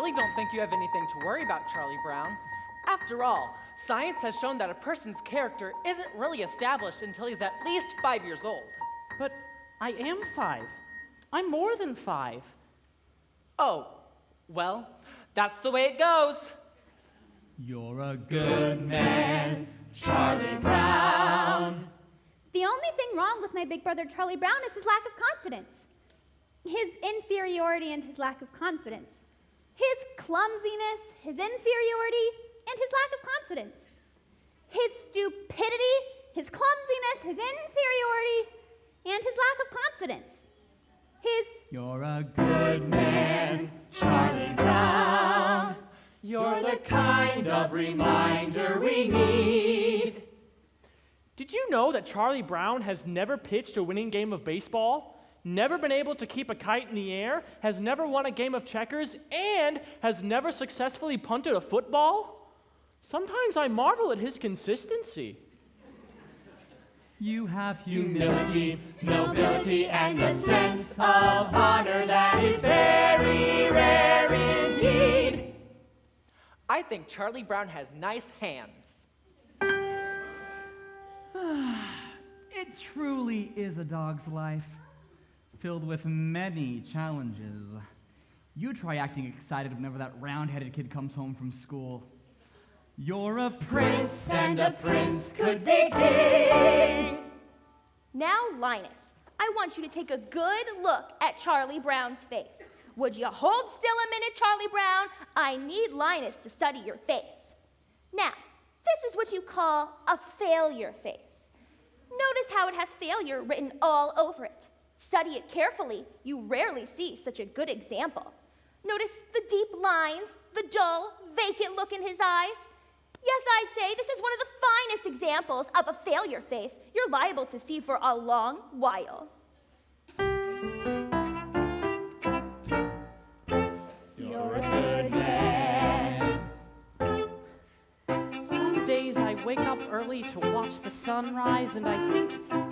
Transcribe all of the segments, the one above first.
really don't think you have anything to worry about, Charlie Brown. After all, science has shown that a person's character isn't really established until he's at least 5 years old. But I am 5. I'm more than 5. Oh, well, that's the way it goes. You're a good man, Charlie Brown. The only thing wrong with my big brother Charlie Brown is his lack of confidence. His inferiority and his lack of confidence. His clumsiness, his inferiority, and his lack of confidence. His stupidity, his clumsiness, his inferiority, and his lack of confidence. You're a good man, Charlie Brown. You're the kind of reminder we need. Did you know that Charlie Brown has never pitched a winning game of baseball, never been able to keep a kite in the air, has never won a game of checkers, and has never successfully punted a football? Sometimes I marvel at his consistency. You have humility, nobility, and a sense of honor that is very rare indeed. I think Charlie Brown has nice hands. It truly is a dog's life, filled with many challenges. You try acting excited whenever that round-headed kid comes home from school. You're a prince, And a prince could be king. Now, Linus, I want you to take a good look at Charlie Brown's face. Would you hold still a minute, Charlie Brown? I need Linus to study your face. Now, this is what you call a failure face. Notice how it has failure written all over it. Study it carefully. You rarely see such a good example. Notice the deep lines, the dull, vacant look in his eyes. Yes, I'd say this is one of the finest examples of a failure face you're liable to see for a long while. You're a good man. Some days I wake up early to watch the sun rise, and I think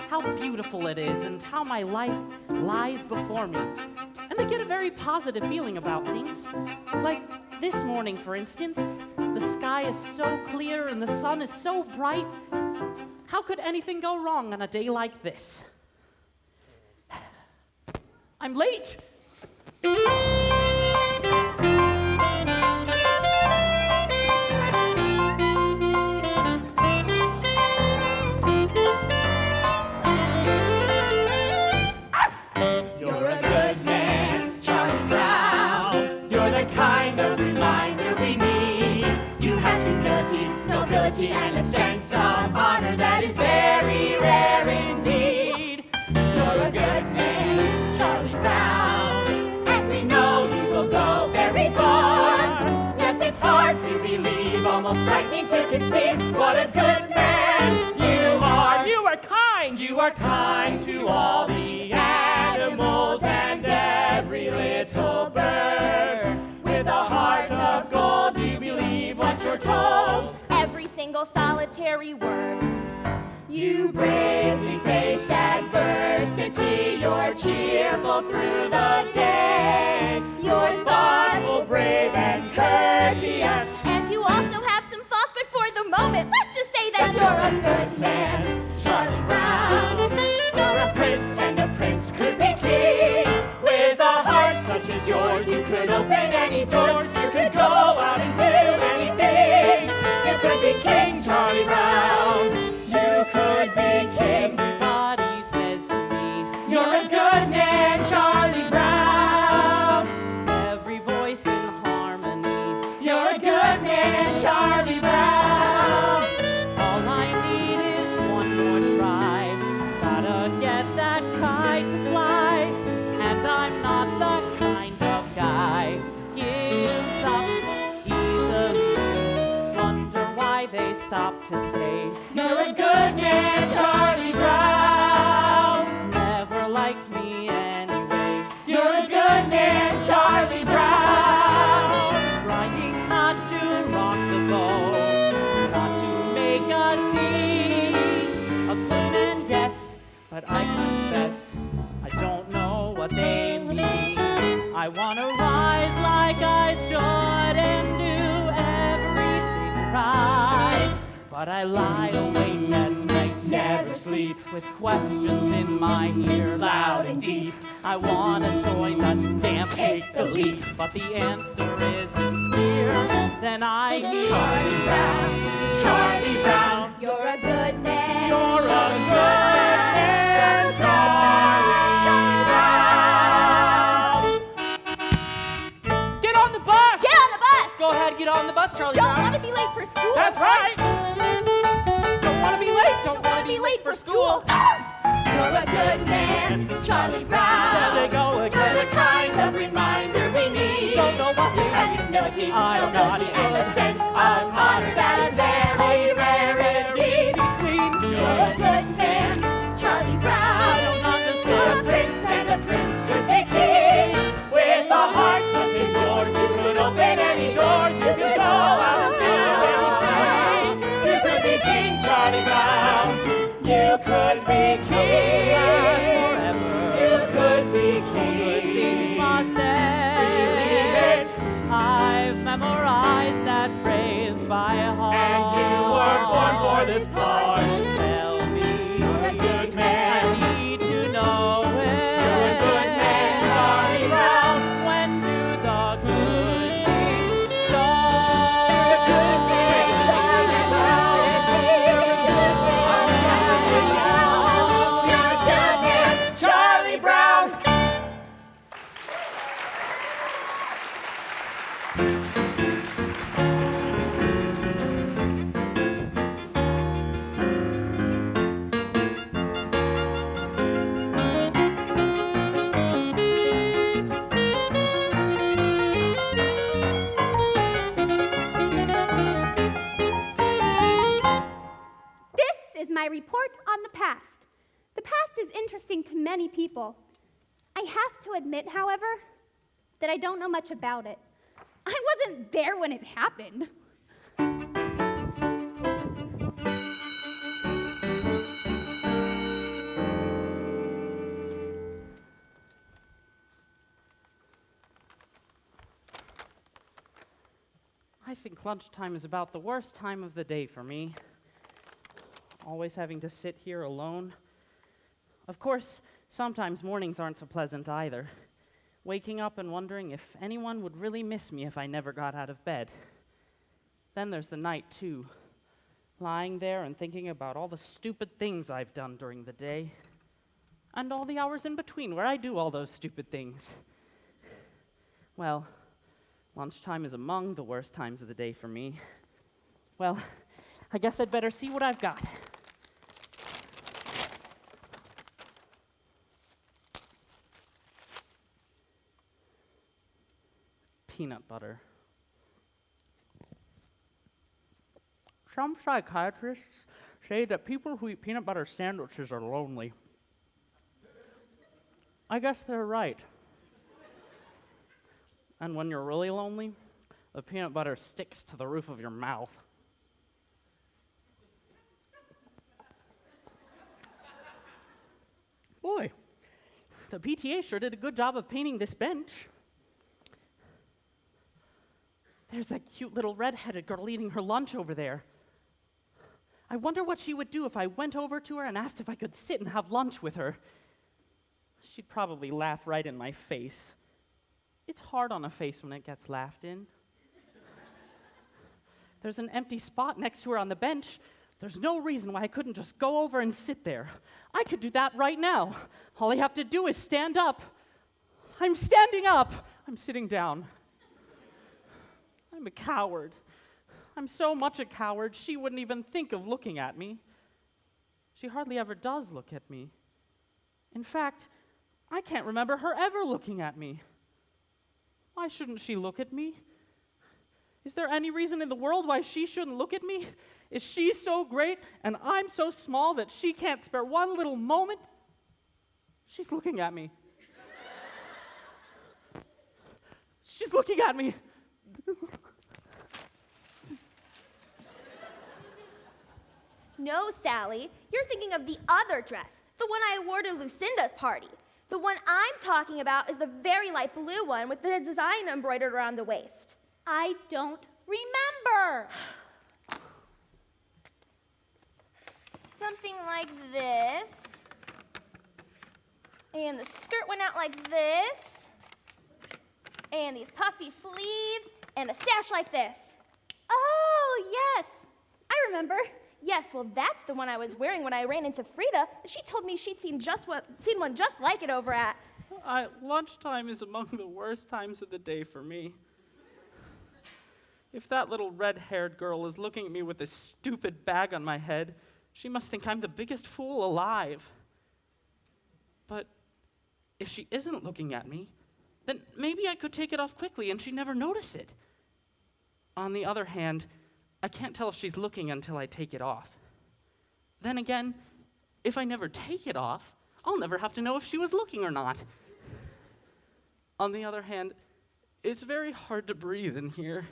how beautiful it is and how my life lies before me. And I get a very positive feeling about things. Like this morning, for instance, the sky is so clear and the sun is so bright. How could anything go wrong on a day like this? I'm late! You're a good man, Charlie Brown. You're the kind of reminder we need. You have humility, nobility, and a sense of honor that is very rare indeed. You're a good man, Charlie Brown, and we know you will go very far. Yes, it's hard to believe, almost frightening to conceive what a good man you are. You are kind to all the animals and every little bird. With a heart of gold, you believe what you're told. Every single solitary word. You bravely face adversity. You're cheerful through the day. You're thoughtful, brave, and courteous. And you also have some faults, but for the moment, let's just say that You're a good man, Charlie Brown. You're a prince, and a prince could be king. With a heart such as yours, you could open any doors. You could go out and do anything. You could be King Charlie Brown. You could be king. Everybody says to me, You're a good man, Charlie Brown. every voice in harmony. You're a good man, Charlie Brown. All I need is one more try. Gotta get that kite to fly. And I'm not the kind of guy who gives up easily. Wonder why they stop to say, You're a good man, Charlie Brown. never liked me anyway. You're a good man, Charlie Brown. Trying not to rock the boat, not to make a scene. A good man, yes, but I confess I don't know what they mean. I wanna rise like I should. But I lie awake at night, Never sleep. with questions in my ear, Loud and deep. I wanna join the damn Take the leap. but the answer isn't clear. Then I hear Charlie Brown, Charlie Brown. You're a good man. you're a good man, Charlie Brown. Get on the bus! Get on the bus! Go ahead, get on the bus, Charlie Don't Brown. want to be late for school. That's right! Don't want to be late. Don't want to be late for school. You're a good man, Charlie There Brown. they go You're again. the kind of reminder we need. Don't know what You have humility, I'm nobility, not and a good. sense of honor that is very rare indeed. You're a good man, Charlie I Brown. don't You're a understand. prince and a prince could be king. With a heart such as yours, you could open any doors. You could go out and do anything. You could be King Charlie Brown. You could be king. You could be king. Must Believe it. I've memorized that phrase by heart. And you were born for this part. Tell me, You're a good man. I need to know when. You're a good man, Charlie Brown. When do the good things start? You're a good man, Charlie Brown. You're a good man, Charlie Brown. This is my report on the past. The past is interesting to many people. I have to admit, however, that I don't know much about it. I wasn't there when it happened. I think lunchtime is about the worst time of the day for me. Always having to sit here alone. Of course, sometimes mornings aren't so pleasant either. Waking up and wondering if anyone would really miss me if I never got out of bed. Then there's the night, too. Lying there and thinking about all the stupid things I've done during the day. And all the hours in between where I do all those stupid things. Well, lunchtime is among the worst times of the day for me. Well, I guess I'd better see what I've got. Peanut butter. Some psychiatrists say that people who eat peanut butter sandwiches are lonely. I guess they're right. And when you're really lonely, the peanut butter sticks to the roof of your mouth. Boy, the PTA sure did a good job of painting this bench. There's that cute little red-headed girl eating her lunch over there. I wonder what she would do if I went over to her and asked if I could sit and have lunch with her. She'd probably laugh right in my face. It's hard on a face when it gets laughed in. There's an empty spot next to her on the bench. There's no reason why I couldn't just go over and sit there. I could do that right now. All I have to do is stand up. I'm standing up. I'm sitting down. I'm a coward. I'm so much a coward, she wouldn't even think of looking at me. She hardly ever does look at me. In fact, I can't remember her ever looking at me. Why shouldn't she look at me? Is there any reason in the world why she shouldn't look at me? Is she so great and I'm so small that she can't spare one little moment? She's looking at me. She's looking at me. No, Sally, you're thinking of the other dress, the one I wore to Lucinda's party. The one I'm talking about is the very light blue one with the design embroidered around the waist. I don't remember. something like this. And the skirt went out like this. And these puffy sleeves. And a sash like this. Oh, yes. I remember. Yes, well, that's the one I was wearing when I ran into Frida. She told me she'd seen one just like it over at... Lunchtime is among the worst times of the day for me. If that little red-haired girl is looking at me with this stupid bag on my head, she must think I'm the biggest fool alive. But if she isn't looking at me, then maybe I could take it off quickly and she'd never notice it. On the other hand, I can't tell if she's looking until I take it off. Then again, if I never take it off, I'll never have to know if she was looking or not. On the other hand, it's very hard to breathe in here.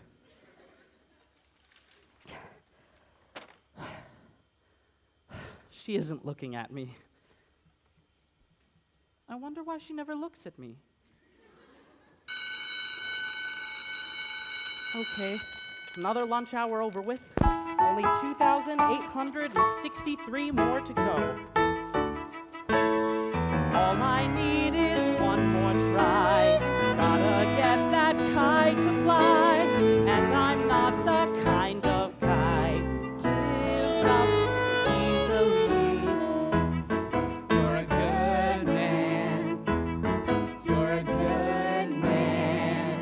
She isn't looking at me. I wonder why she never looks at me. Okay, another lunch hour over with. Only 2,863 more to go. All I need is one more try. Gotta get that kite to fly. And I'm not the kind of guy who gives up easily. You're a good man. You're a good man.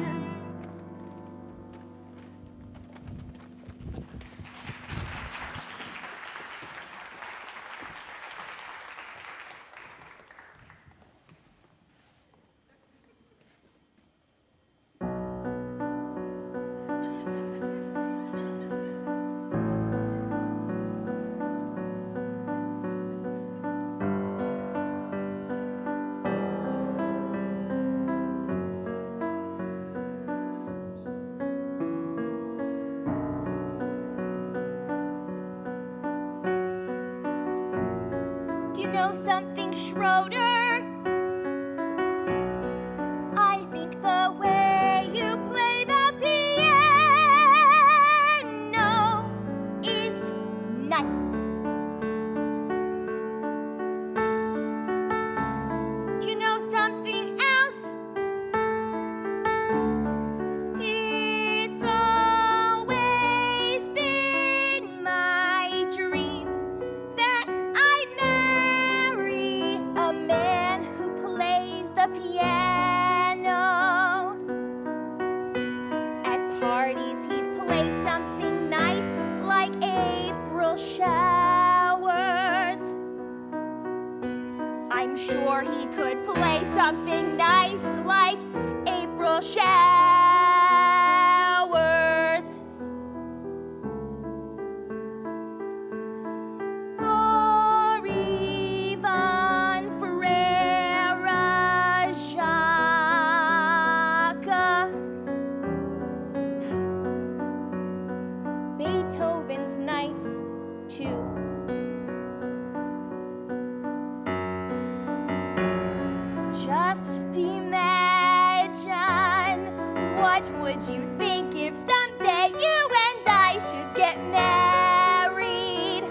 Do you know something, Schroeder? I think the way you play the piano is nice. Do you know something else? It's always been my dream that I'd marry a man who plays the piano. At parties, he'd play something nice like April Showers. I'm sure he could play something nice like April Showers. Or even Frere Jacques. Beethoven's nice too. Just imagine, what would you think if someday you and I should get married?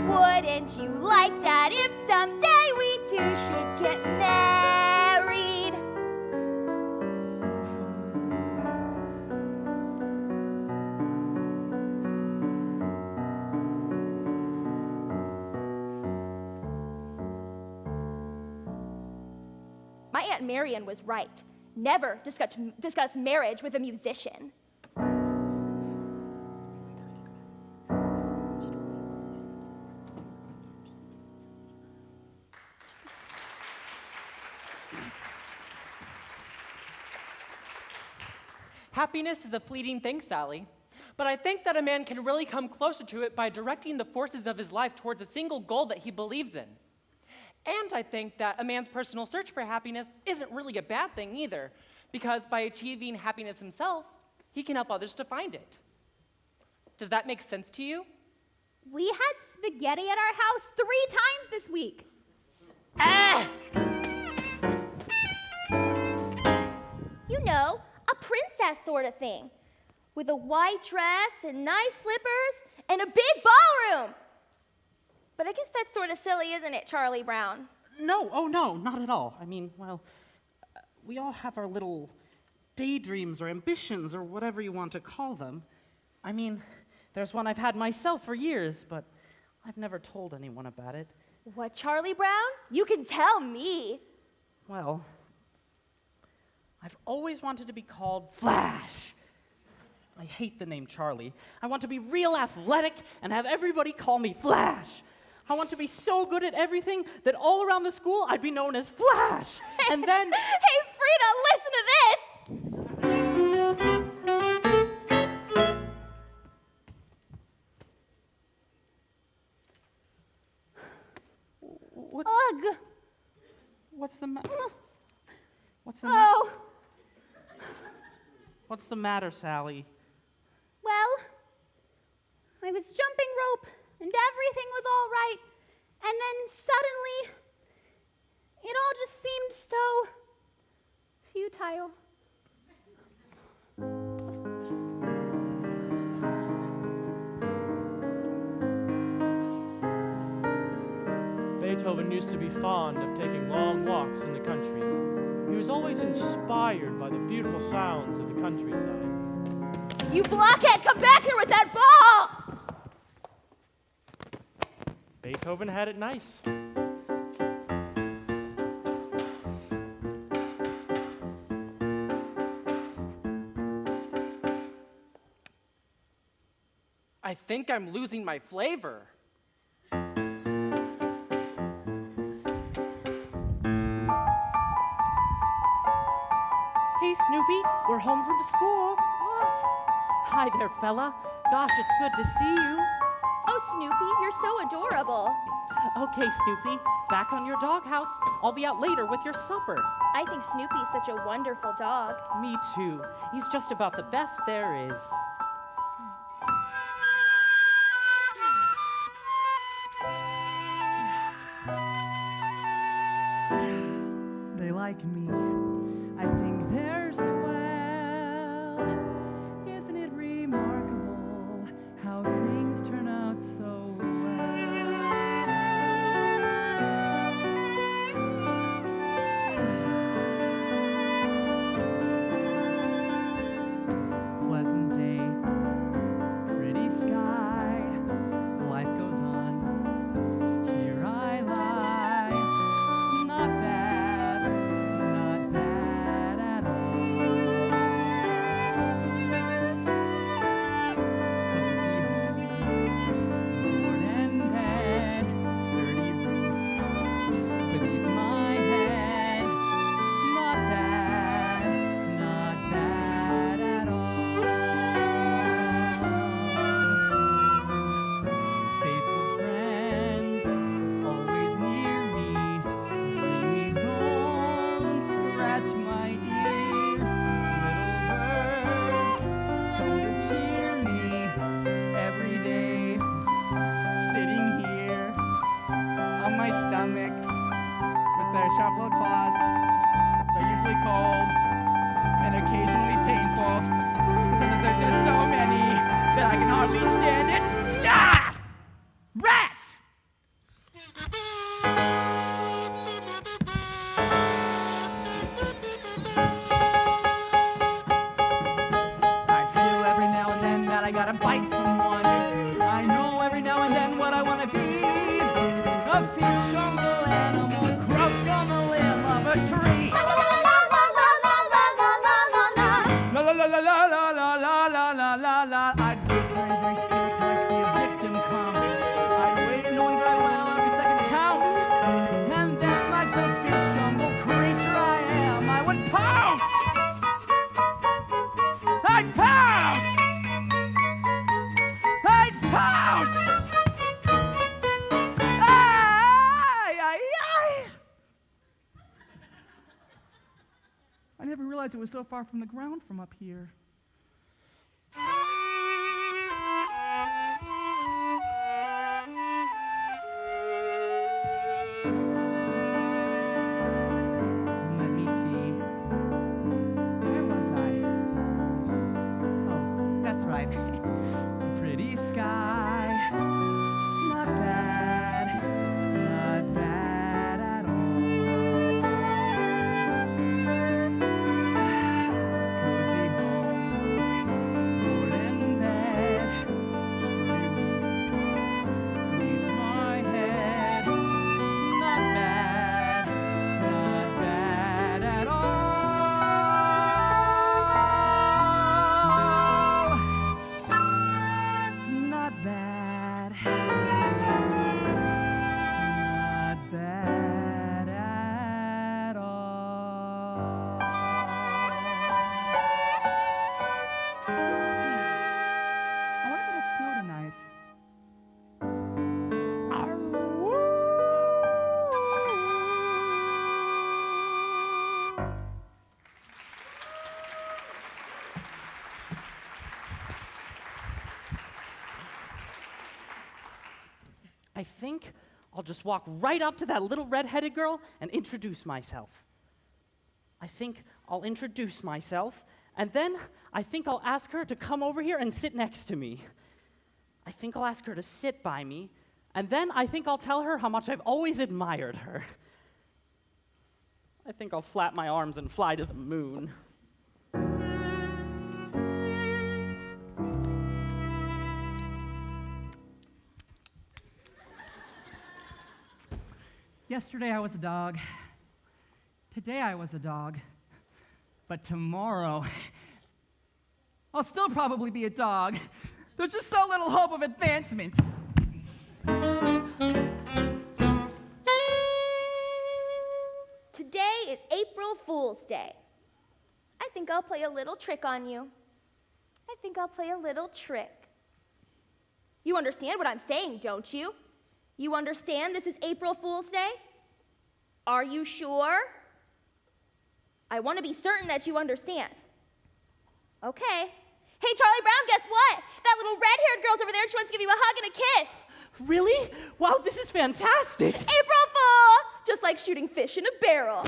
Wouldn't you like that if someday we two should get married? My Aunt Marion was right. Never discuss marriage with a musician. Happiness is a fleeting thing, Sally. But I think that a man can really come closer to it by directing the forces of his life towards a single goal that he believes in. And I think that a man's personal search for happiness isn't really a bad thing either, because by achieving happiness himself, he can help others to find it. Does that make sense to you? We had spaghetti at our house 3 times this week. You know, a princess sort of thing. with a white dress and nice slippers and a big ballroom. But I guess that's sort of silly, isn't it, Charlie Brown? No, oh no, not at all. I mean, well, we all have our little daydreams or ambitions or whatever you want to call them. I mean, there's one I've had myself for years, but I've never told anyone about it. What, Charlie Brown? You can tell me. Well, I've always wanted to be called Flash. I hate the name Charlie. I want to be real athletic and have everybody call me Flash. I want to be so good at everything that all around the school I'd be known as Flash. And then... Hey, Frida, listen to this! Ugh. What's the matter? What's the matter? Oh, What's the matter, Sally? well, I was jumping rope and everything was all right. And then suddenly, it all just seemed so futile. Beethoven used to be fond of taking long walks in the country. He was always inspired by the beautiful sounds of the countryside. You blockhead, come back here with that ball! Beethoven had it nice. I think I'm losing my flavor. Hey, Snoopy, we're home from school. Hi there, fella. Gosh, it's good to see you. Oh, Snoopy, you're so adorable. Okay, Snoopy, back on your doghouse. I'll be out later with your supper. I think Snoopy's such a wonderful dog. Me too. He's just about the best there is. They like me. I think they're swell. Isn't it remarkable how things turn out so well? Pleasant day, pretty sky. Life goes on. Here I lie. Not bad at all. Cozy home, board and bed, sturdy roof beneath my head. Not bad at all. Faithful friends, always near me, bring me bones, scratch my ear. Little birds come to cheer me every day. Sitting here on my stomach with their sharp little claws. They're usually cold and occasionally painful because there's just so many that I can hardly stand it. Ah! Rats! I feel every now and then that I gotta bite someone. I know every now and then what I wanna be. A fictional animal crouched on the limb of a tree. La la la la la la la la la la. I'd wait very, very still till I see a victim come. I'd wait knowing very well every second counts. And then like the fish jumble creature I am, I would pounce! I'd pounce! I'd pounce! Ay, ay, ay! I never realized it was so far from the ground from up here. Let me see. Where was I? Oh, I think I'll just walk right up to that little red-headed girl and introduce myself. I think I'll introduce myself, and then I think I'll ask her to come over here and sit next to me. I think I'll ask her to sit by me, and then I think I'll tell her how much I've always admired her. I think I'll flap my arms and fly to the moon. Yesterday I was a dog. Today I was a dog. But tomorrow, I'll still probably be a dog. There's just so little hope of advancement. Today is April Fool's Day. I think I'll play a little trick on you. I think I'll play a little trick. You understand what I'm saying, don't you? You understand this is April Fool's Day? Are you sure? I want to be certain that you understand. Okay. Hey, Charlie Brown, guess what? That little red-haired girl's over there. She wants to give you a hug and a kiss. Really? Wow, this is fantastic! April Fool! Just like shooting fish in a barrel.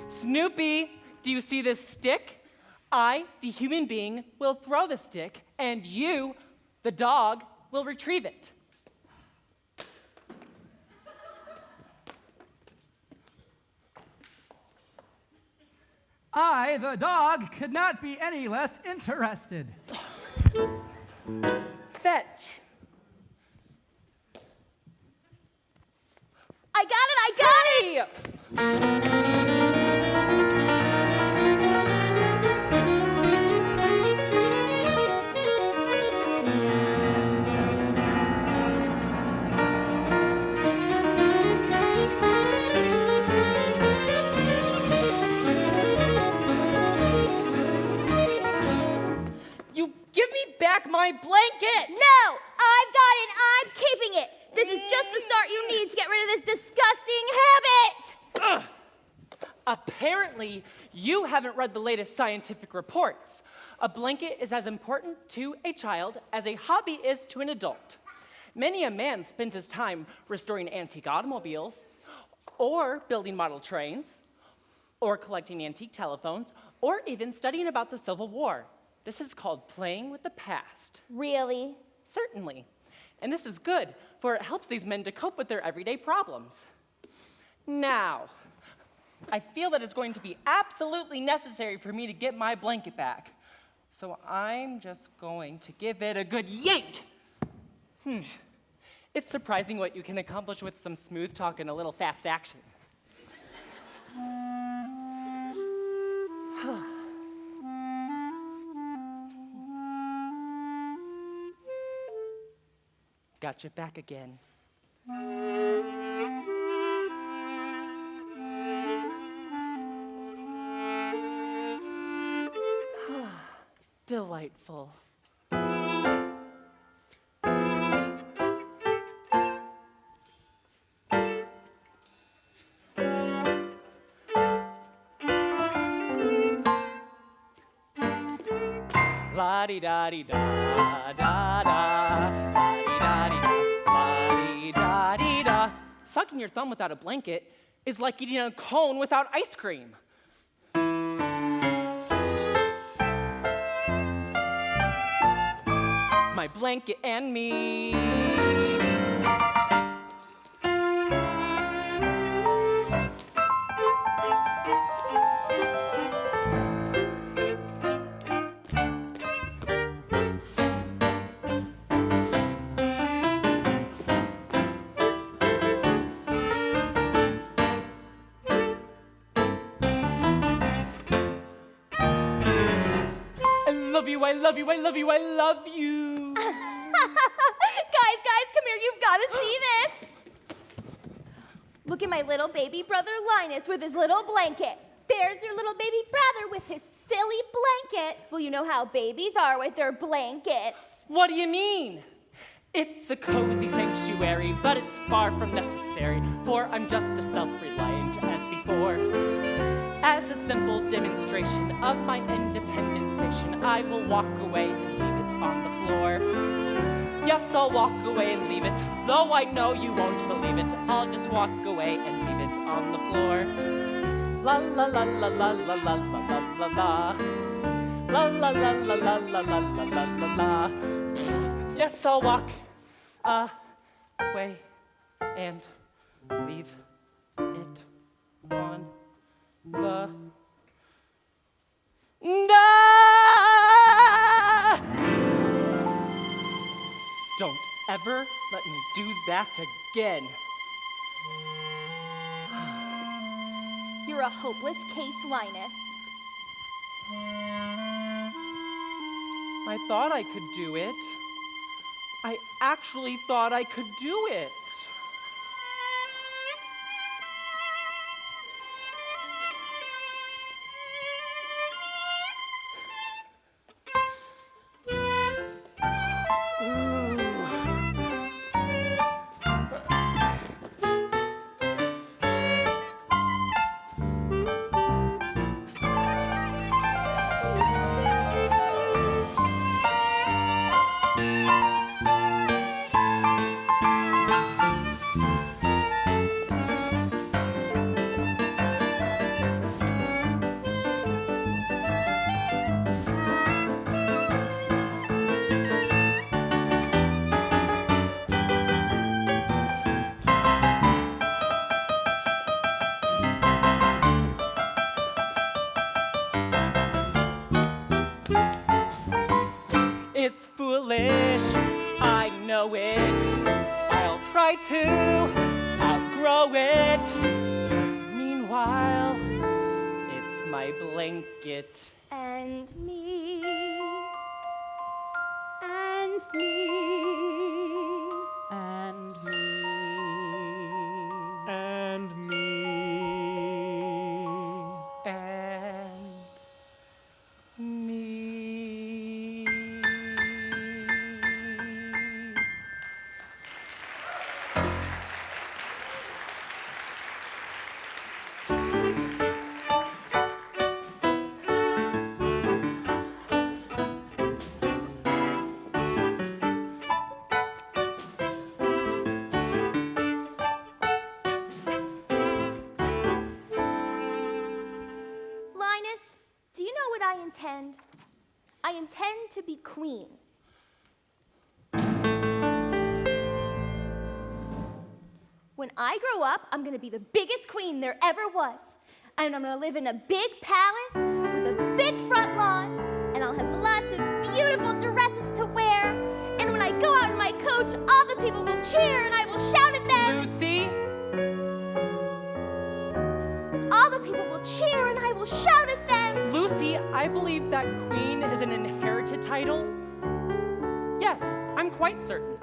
Snoopy, do you see this stick? I, the human being, will throw the stick, and you, the dog, will retrieve it. I, the dog, could not be any less interested. Fetch. I got it! You give me back my blanket! No! I've got it! I'm keeping it! This is just the start you need to get rid of this disgusting habit! Ugh. Apparently, you haven't read the latest scientific reports. A blanket is as important to a child as a hobby is to an adult. Many a man spends his time restoring antique automobiles, or building model trains, or collecting antique telephones, or even studying about the Civil War. This is called playing with the past. Really? Certainly. And this is good, for it helps these men to cope with their everyday problems. Now, I feel that it's going to be absolutely necessary for me to get my blanket back. So I'm just going to give it a good yank. It's surprising what you can accomplish with some smooth talk and a little fast action. Got you back again. Delightful. La-di-da-di-da, da-da, la-di-da-di-da, la-di-da-di-da. Sucking your thumb without a blanket is like eating a cone without ice cream. My blanket and me. I love you, I love you, I love you. Guys, come here. You've got to see this. Look at my little baby brother Linus with his little blanket. There's your little baby brother with his silly blanket. Well, you know how babies are with their blankets. What do you mean? It's a cozy sanctuary, but it's far from necessary, for I'm just as self-reliant as before. As a simple demonstration of my independence, kitchen. I will walk away and leave it on the floor. Yes, I'll walk away and leave it, though I know you won't believe it. I'll just walk away and leave it on the floor. La la la la la la la la la la la. La la la la la la la la la la la. Yes, I'll walk away and leave it on the Don't ever let me do that again. You're a hopeless case, Linus. I thought I could do it. I actually thought I could do it. It's foolish, I know it. I'll try to outgrow it. Meanwhile, it's my blanket. And me. And me. And me. And me. And me. Linus, do you know what I intend? I intend to be queen. When I grow up, I'm going to be the biggest queen there ever was. And I'm going to live in a big palace with a big front lawn, and I'll have lots of beautiful dresses to wear. And when I go out in my coach, all the people will cheer and I will shout at them. Lucy? All the people will cheer and I will shout at them. Lucy, I believe that queen is an inherited title. Yes, I'm quite certain.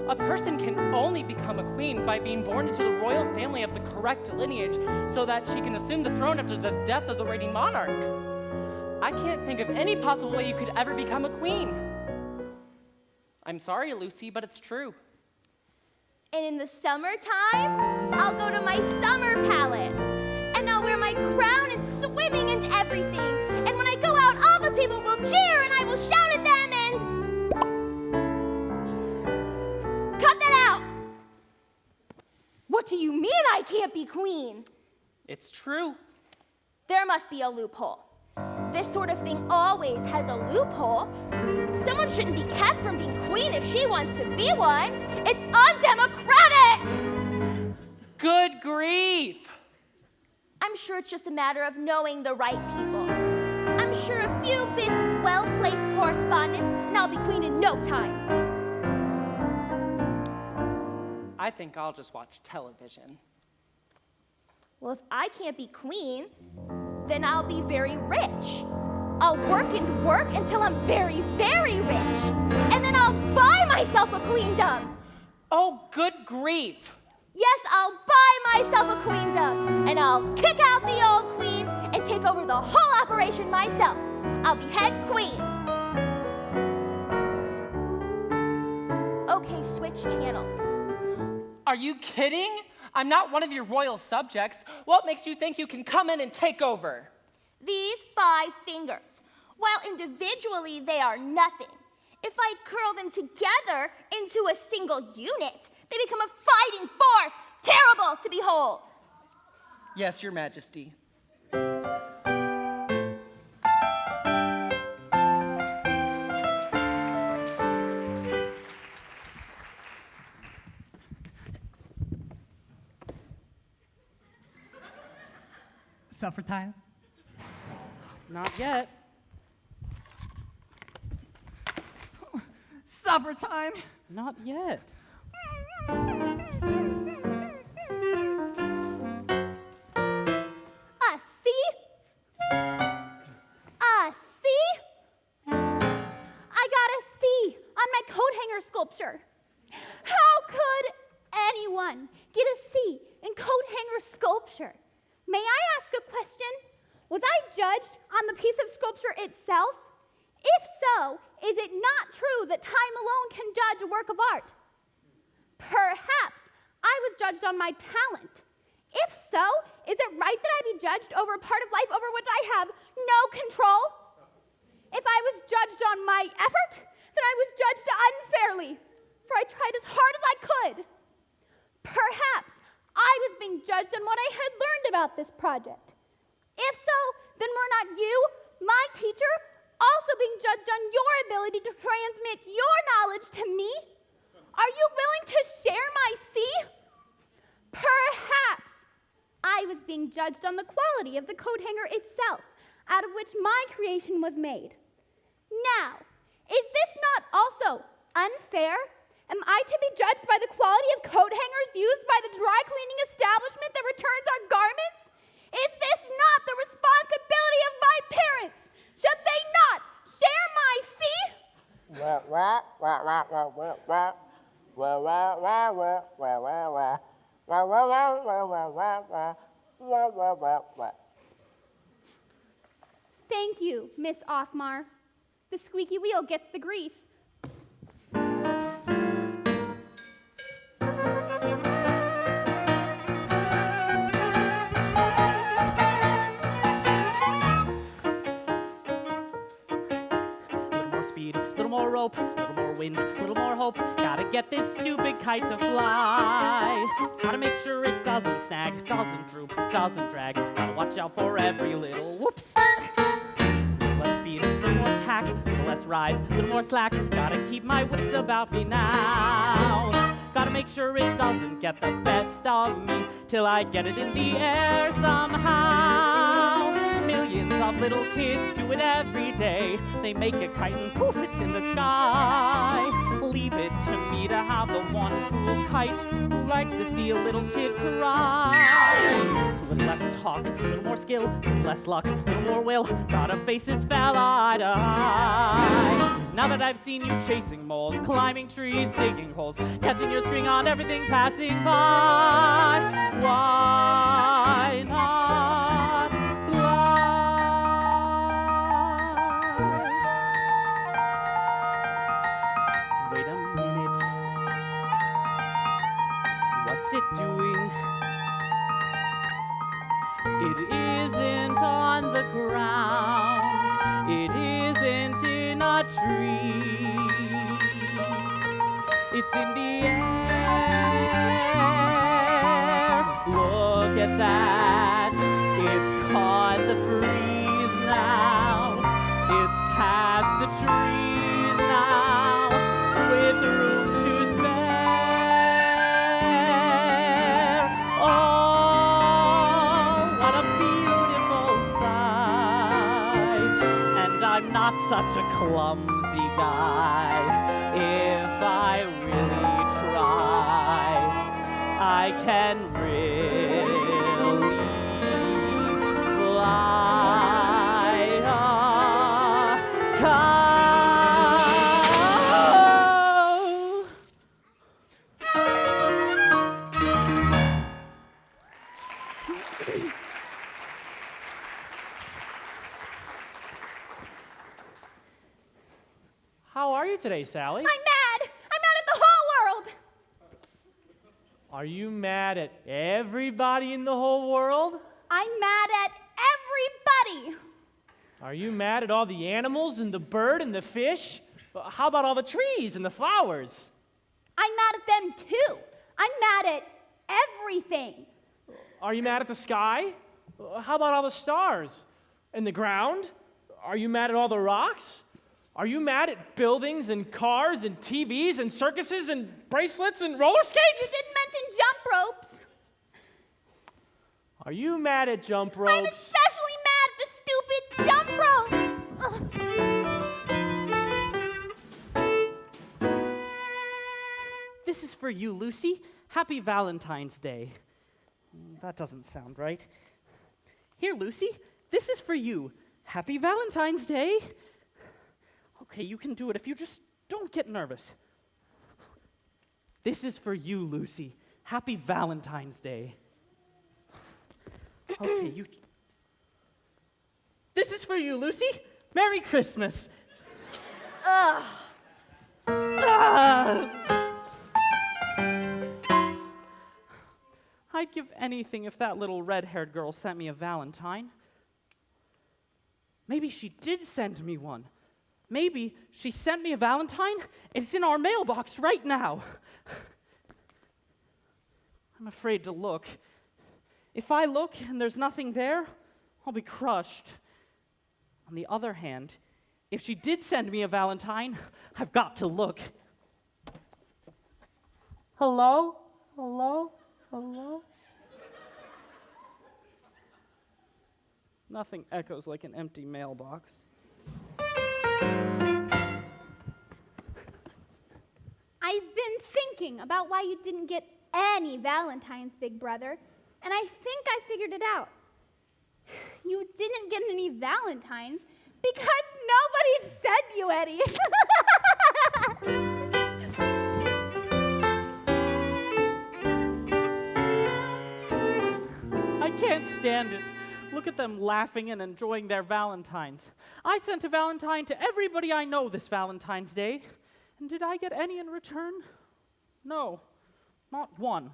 A person can only become a queen by being born into the royal family of the correct lineage so that she can assume the throne after the death of the reigning monarch. I can't think of any possible way you could ever become a queen. I'm sorry, Lucy, but it's true. And in the summertime, I'll go to my summer palace. And I'll wear my crown and swimming and everything. And when I go out, all the people will cheer and I will shout at them and... Cut that out! What do you mean I can't be queen? It's true. There must be a loophole. This sort of thing always has a loophole. Someone shouldn't be kept from being queen if she wants to be one. It's undemocratic! Good grief! I'm sure it's just a matter of knowing the right people. I'm sure a few bits of well-placed correspondence, and I'll be queen in no time. I think I'll just watch television. Well, if I can't be queen, then I'll be very rich. I'll work and work until I'm very, very rich. And then I'll buy myself a queendom. Oh, good grief! Yes, I'll buy myself a queendom. And I'll kick out the old queen and take over the whole operation myself. I'll be head queen. Okay, switch channels. Are you kidding? I'm not one of your royal subjects. What makes you think you can come in and take over? These 5 fingers. while individually they are nothing. If I curl them together into a single unit, they become a fighting force, terrible to behold. Yes, Your Majesty. Supper time? Not yet. Supper time! Not yet. See? See? I got a C on my coat hanger sculpture. How could anyone get a C in coat hanger sculpture? May I ask a question? Was I judged on the piece of sculpture itself? If so, is it not true that time alone can judge a work of art? Perhaps I was judged on my talent. If so, is it right that I be judged over a part of life over which I have no control? If I was judged on my effort, then I was judged unfairly, for I tried as hard as I could. Perhaps I was being judged on what I had learned about this project. If so, then were not you, my teacher, also being judged on your ability to transmit your knowledge to me? Are you willing to share my C? Perhaps I was being judged on the quality of the coat hanger itself, out of which my creation was made. Now, is this not also unfair? Am I to be judged by the quality of coat hangers used by the dry cleaning establishment that returns our garments? Is this not the responsibility of my parents? Should they not share my C? Thank you, Miss Othmar. The squeaky wheel gets the grease. Rope, a little more wind, a little more hope. Gotta get this stupid kite to fly. Gotta make sure it doesn't snag, doesn't droop, doesn't drag. Gotta watch out for every little whoops. Less speed, a little more tack, a little less rise, a little more slack. Gotta keep my wits about me now. Gotta make sure it doesn't get the best of me till I get it in the air somehow. Millions of little kids do it every day. They make a kite and poof, it's in the sky. Leave it to me to have the one cool kite who likes to see a little kid cry. A little less talk, a little more skill, a little less luck, a little more will. Gotta face this fella eye to eye. Now that I've seen you chasing moles, climbing trees, digging holes, catching your string on everything passing by, why not fly? Wait a minute. What's it doing? It isn't on the ground. It isn't in a tree. It's in the air. Look at that. It's caught the breeze now. It's past the trees now with room to spare. Oh, what a beautiful sight. And I'm not such a clumsy guy. If I really try, I can really fly a kite. How are you today, Sally? I'm mad! I'm mad at the whole world! Are you mad at everybody in the whole world? I'm mad at everybody! Are you mad at all the animals and the bird and the fish? How about all the trees and the flowers? I'm mad at them too. I'm mad at everything. Are you mad at the sky? How about all the stars? And the ground? Are you mad at all the rocks? Are you mad at buildings and cars and TVs and circuses and bracelets and roller You skates? didn't mention jump ropes. Are you mad at jump I'm ropes? especially mad at the stupid jump rope. This is for you, Lucy. Happy Valentine's Day. That doesn't sound right. Here, Lucy, this is for you. Happy Valentine's Day. Okay, you can do it if you just don't get nervous. This is for you, Lucy. Happy Valentine's Day. Okay, you. This is for you, Lucy. Merry Christmas. Ugh. I'd give anything if that little red-haired girl sent me a Valentine. Maybe she did send me one. Maybe she sent me a Valentine. It's in our mailbox right now. I'm afraid to look. If I look and there's nothing there, I'll be crushed. On the other hand, if she did send me a Valentine, I've got to look. Hello? Hello? Hello? Nothing echoes like an empty mailbox. I've been thinking about why you didn't get any Valentines, big brother, and I think I figured it out. You didn't get any Valentines because nobody sent you any. I can't stand it. Look at them laughing and enjoying their Valentines. I sent a Valentine to everybody I know this Valentine's Day. And did I get any in return? No, not one.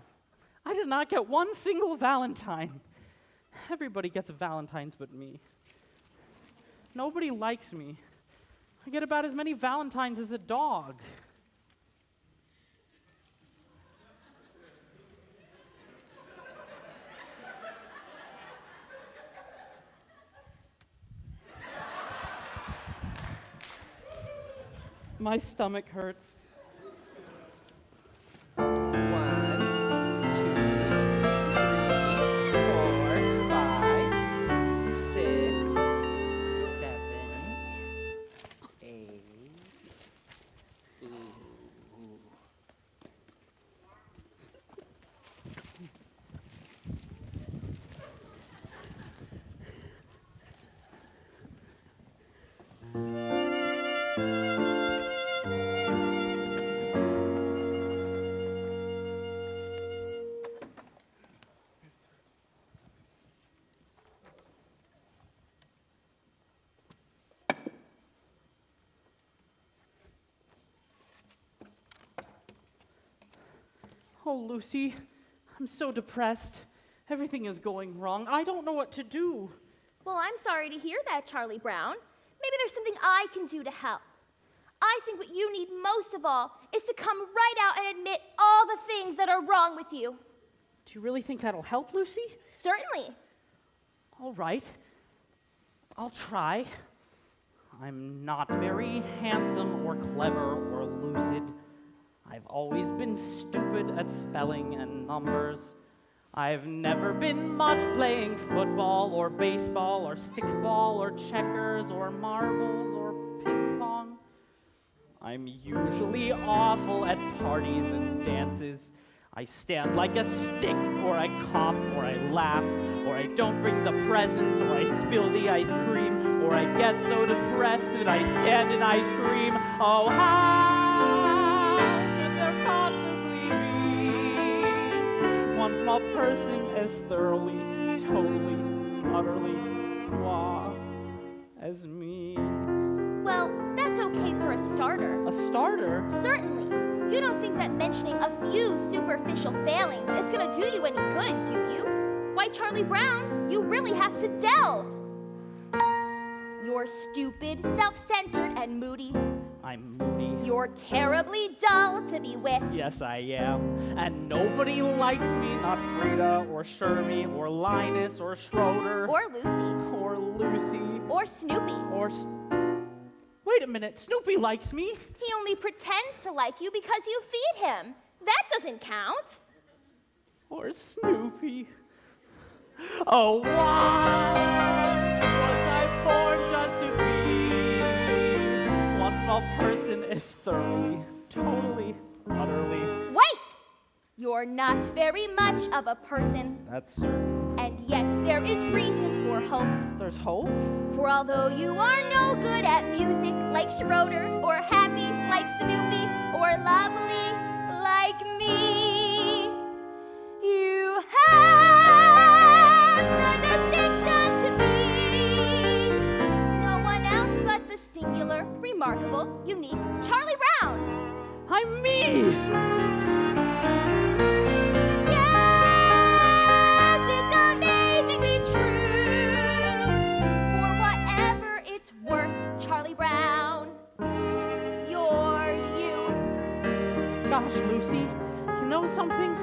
I did not get one single Valentine. Everybody gets Valentines but me. Nobody likes me. I get about as many Valentines as a dog. My stomach hurts. 1, 2, 3, 4, 5, 6, 7, 8. Ooh. Oh, Lucy, I'm so depressed. Everything is going wrong. I don't know what to do. Well, I'm sorry to hear that, Charlie Brown. Maybe there's something I can do to help. I think what you need most of all is to come right out and admit all the things that are wrong with you. Do you really think that'll help, Lucy? Certainly. All right. I'll try. I'm not very handsome or clever or lucid. I've always been stupid at spelling and numbers. I've never been much playing football or baseball or stickball or checkers or marbles or ping pong. I'm usually awful at parties and dances. I stand like a stick, or I cough, or I laugh, or I don't bring the presents, or I spill the ice cream, or I get so depressed that I stand and I scream, oh, how could there possibly be one small person as thoroughly, totally, utterly, blah, as me? Well, that's okay for a starter. A starter? Certainly. You don't think that mentioning a few superficial failings is going to do you any good, do you? Why, Charlie Brown, you really have to delve. You're stupid, self-centered, and moody. I'm moody. You're terribly dull to be with. Yes, I am. And nobody likes me, not Frida or Shermie or Linus or Schroeder Or Lucy. or Lucy Or Snoopy. or... Wait a minute, Snoopy likes me. He only pretends to like you because you feed him. That doesn't count. Or Snoopy. Oh, why was I born just to be? One small person is thoroughly, totally, utterly. Wait! You're not very much of a person, That's certain. and yet there is reason for hope. There's hope? For although you are no good at music like Schroeder, or happy like Snoopy, or lovely like me, you have the distinction to be no one else but the singular, remarkable, unique Charlie Brown. I'm me! Yes, it's amazingly true. For whatever it's worth, Charlie Brown, you're you. Gosh, Lucy, you know something?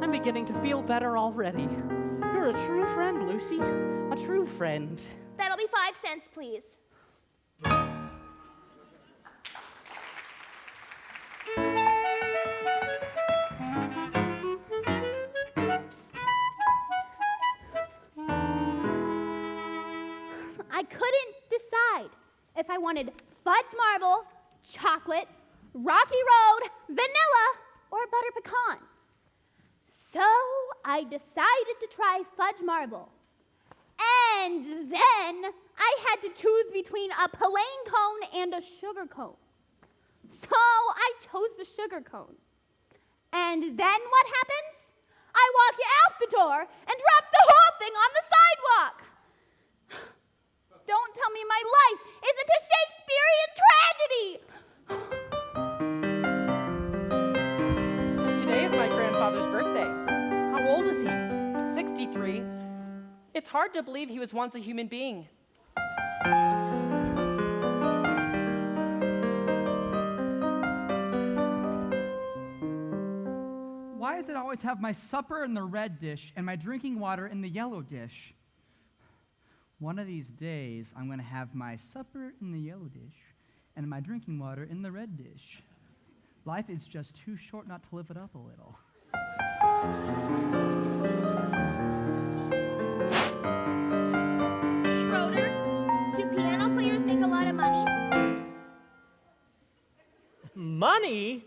I'm beginning to feel better already. You're a true friend, Lucy. A true friend. That'll be 5 cents, please. I couldn't decide if I wanted fudge marble, chocolate, rocky road, vanilla, or butter pecan. So I decided to try fudge marble. And then I had to choose between a plain cone and a sugar cone. So I chose the sugar cone. And then what happens? I walk out the door and drop the whole thing on the sidewalk. Don't tell me my life isn't a Shakespearean tragedy. Today is my grandfather's birthday. How old is he? 63. It's hard to believe he was once a human being. Why does it always have my supper in the red dish and my drinking water in the yellow dish? One of these days, I'm going to have my supper in the yellow dish and my drinking water in the red dish. Life is just too short not to live it up a little. Schroeder, do piano players make a lot of money? Money?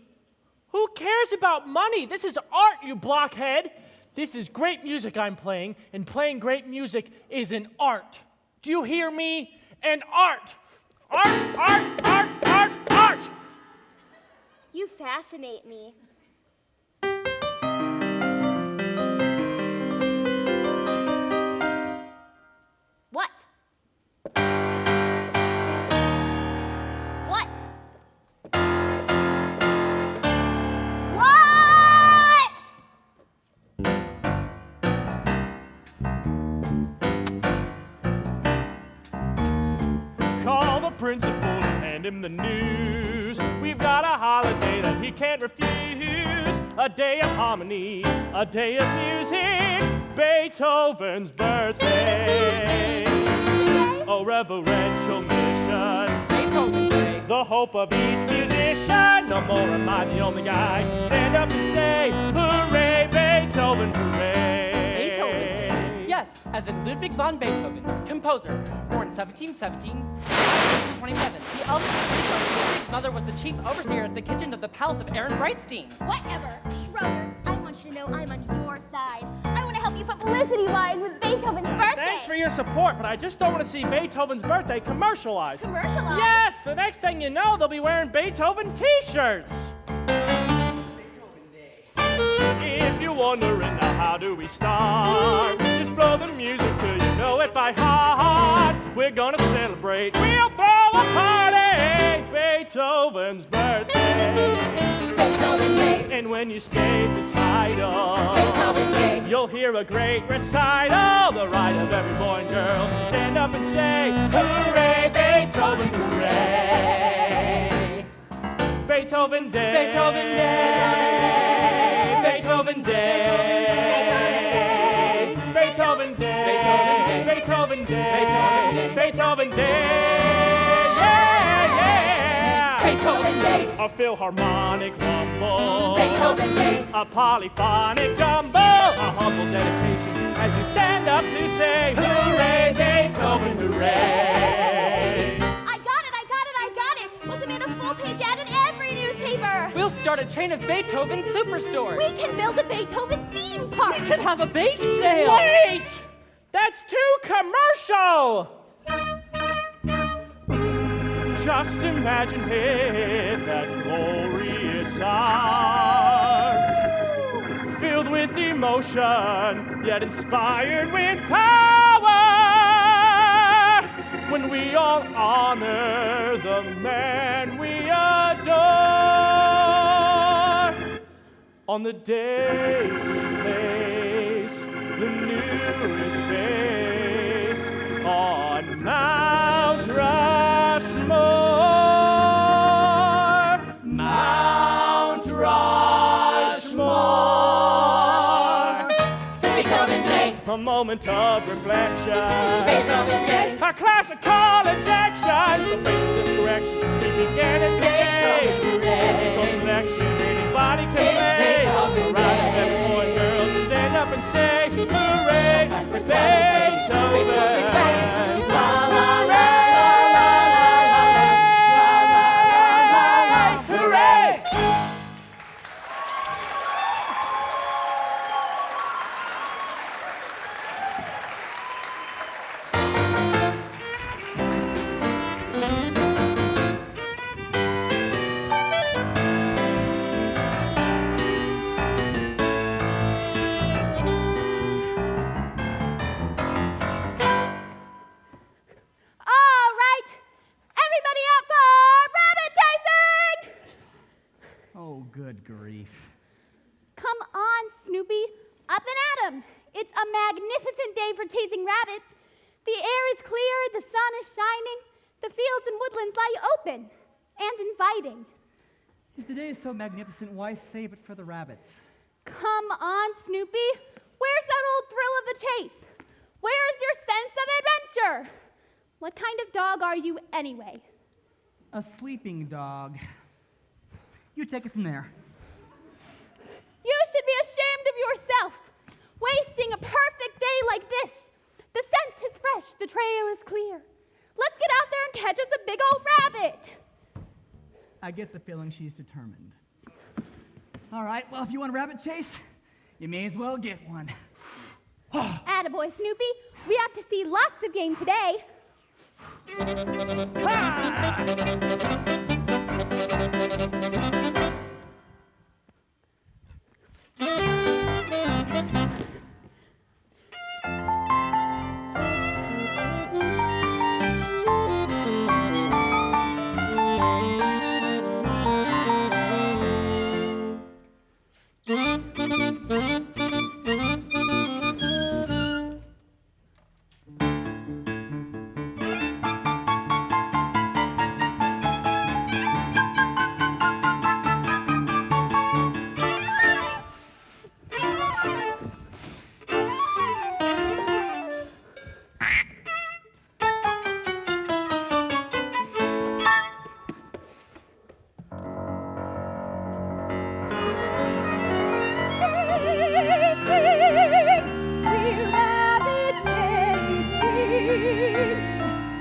Who cares about money? This is art, you blockhead. This is great music I'm playing, and playing great music is an art. Do you hear me? An art. Art, art, art, art, art. You fascinate me. What? What? What? Call the principal and hand him the news. We've got a holiday that he can't refuse. A day of harmony, a day of music, Beethoven's birthday. A reverential mission, Beethoven Day. the hope of each musician. No more am I the only guy. Stand up and say, hooray, Beethoven, hooray. Beethoven Day. Yes, as in Ludwig van Beethoven, composer, born 1717, 27. The eldest of three sons, his mother was the chief overseer at the kitchen of the palace of Aaron Brightstein. Whatever. Schroeder, I want you to know I'm on your side. I want to help you publicity-wise with Beethoven's birthday. Thanks for your support, but I just don't want to see Beethoven's birthday commercialized. Commercialized? Yes, the next thing you know, they'll be wearing Beethoven t-shirts. If you're wondering now how do we start, just blow the music till you know it by heart. We're gonna celebrate, we'll throw a party, Beethoven's birthday. Beethoven Day, And when you state the title, Beethoven Day, you'll hear a great recital, the right of every boy and girl to stand up and say, hooray, Beethoven, hooray. Beethoven Day. Beethoven Day. Beethoven Day. Beethoven Day. Beethoven Day. Beethoven Day. Yeah, yeah. Beethoven Day. A Philharmonic rumble. Beethoven Day. A polyphonic jumble. A humble dedication as you stand up to say, hooray, Beethoven, hooray. I got it. We'll demand a full-page ad in every newspaper. We'll start a chain of Beethoven superstores. We can build a Beethoven theme park. We could have a bake sale. Wait! That's too commercial! Just imagine it, that glorious hour, filled with emotion, yet inspired with power, when we all honor the man we adore. On the day we place the newest face on Mount Rushmore. Mount Rushmore. Beethoven Day. A moment of reflection. Beethoven Day. A classical injection. So facing this correction, we began it today. No collection anybody can It's make. Beethoven Right, Day. every boy and girl to stand up and say, hooray, Time for Beethoven. Beethoven Day. La, la, la, Hooray! All right, everybody out for rabbit chasing! Oh, good grief. Come on, Snoopy, up and at 'em. It's a magnificent day for chasing rabbits. The air is clear, the sun is shining, the fields and woodlands lie open and inviting. If the day is so magnificent, why save it for the rabbits? Come on, Snoopy, where's that old thrill of the chase? Where's your sense of adventure? What kind of dog are you anyway? A sleeping dog. You take it from there. You should be ashamed of yourself, wasting a perfect day like this. The scent is fresh, the trail is clear. Let's get out there and catch us a big old rabbit. I get the feeling she's determined. All right, well, if you want a rabbit chase, you may as well get one. Attaboy, Snoopy. We have to see lots of game today.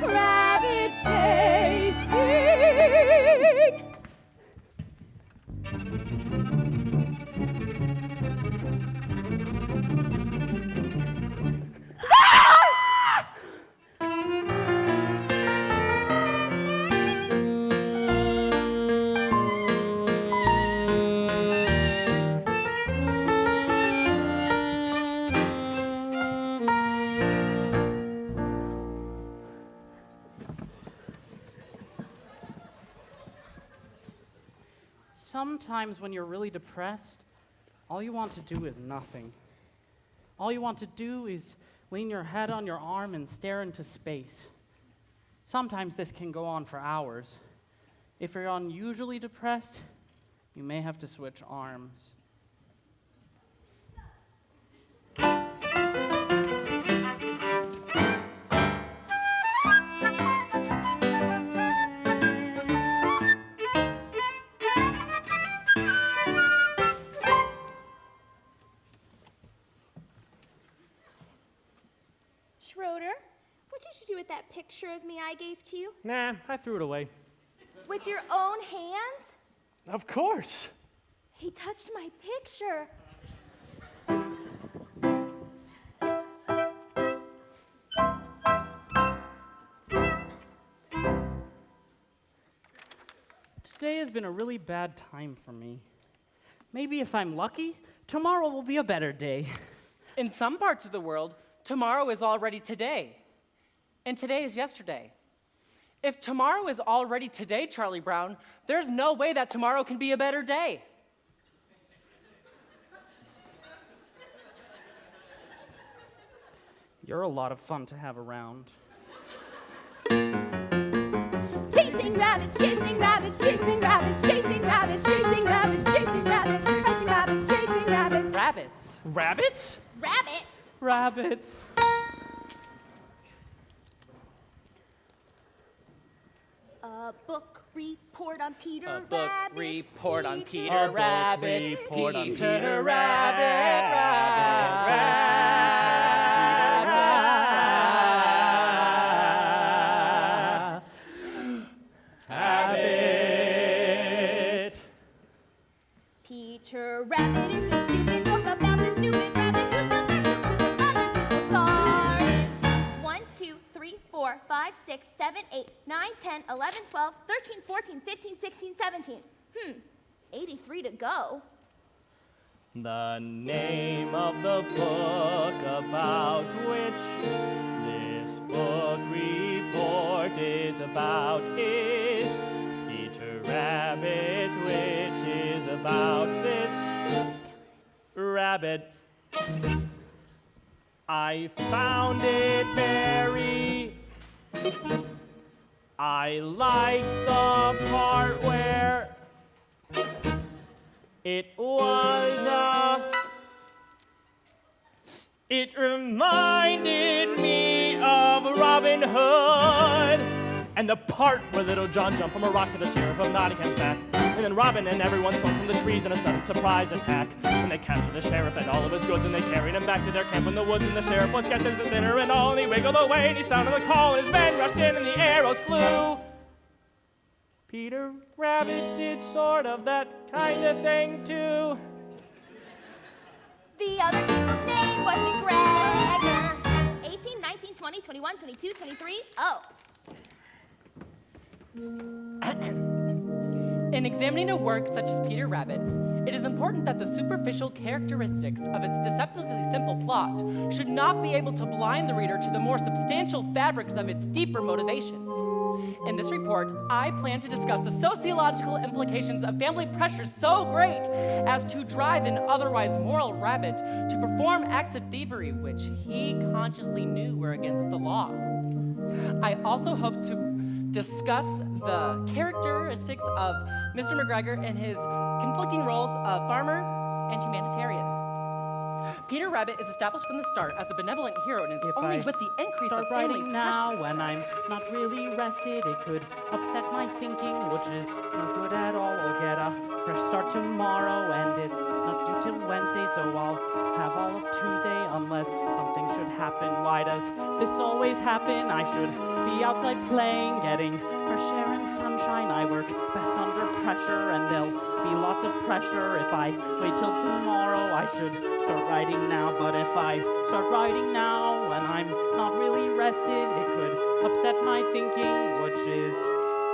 Rabbit chasing. Sometimes when you're really depressed, all you want to do is nothing. All you want to do is lean your head on your arm and stare into space. Sometimes this can go on for hours. If you're unusually depressed, you may have to switch arms. Schroeder, what did you do with that picture of me I gave to you? Nah, I threw it away. With your own hands? Of course. He touched my picture. Today has been a really bad time for me. Maybe if I'm lucky, tomorrow will be a better day. In some parts of the world, tomorrow is already today, and today is yesterday. If tomorrow is already today, Charlie Brown, there's no way that tomorrow can be a better day. You're a lot of fun to have around. Chasing rabbits, chasing rabbits, chasing rabbits, chasing rabbits, chasing rabbits, chasing rabbits, chasing rabbits, chasing rabbits. Rabbits. Rabbits? Rabbits? Rabbits. A book report on Peter A book Rabbit. report on Peter Peter book Rabbit. report on Peter Peter Rabbit. Peter Rabbit is a stupid book about the stupid rabbit who sells vegetables to other people's gardens. 1, 2, 3, 4, 5, 6, 7, 8, 9, 10, 11, 12, 13, 14, 15, 16, 17. 83 to go. The name of the book about which this book report is about is Peter Rabbit, which is about this rabbit. I found it very. I like the part where it was it reminded me of Robin Hood. And the part where Little John jumped from a rock to the sheriff of Nottingham's back. And then Robin and everyone swung from the trees in a sudden surprise attack. And they captured the sheriff and all of his goods, and they carried him back to their camp in the woods. And the sheriff was getting his dinner and all, and he wiggled away, and he sounded the call, and his men rushed in, and the arrows flew. Peter Rabbit did sort of that kind of thing too. The other people's name was McGregor. 18, 19, 20, 21, 22, 23. Oh. In examining a work such as Peter Rabbit, it is important that the superficial characteristics of its deceptively simple plot should not be able to blind the reader to the more substantial fabrics of its deeper motivations. In this report, I plan to discuss the sociological implications of family pressure so great as to drive an otherwise moral rabbit to perform acts of thievery which he consciously knew were against the law. I also hope to discuss the characteristics of Mr. McGregor and his conflicting roles of farmer and humanitarian. Peter Rabbit is established from the start as a benevolent hero and is If only I with the increase of Start family writing now pressures when I'm not really rested. It could upset my thinking, which is no good at all. I'll get a fresh start tomorrow, and it's not due till Wednesday, so I'll have all of Tuesday unless something should happen. Why does this always happen? I should be outside playing, getting fresh air and sunshine. I work best under pressure, and there'll be lots of pressure if I wait till tomorrow. I should start writing now, but if I start writing now when I'm not really rested, it could upset my thinking, which is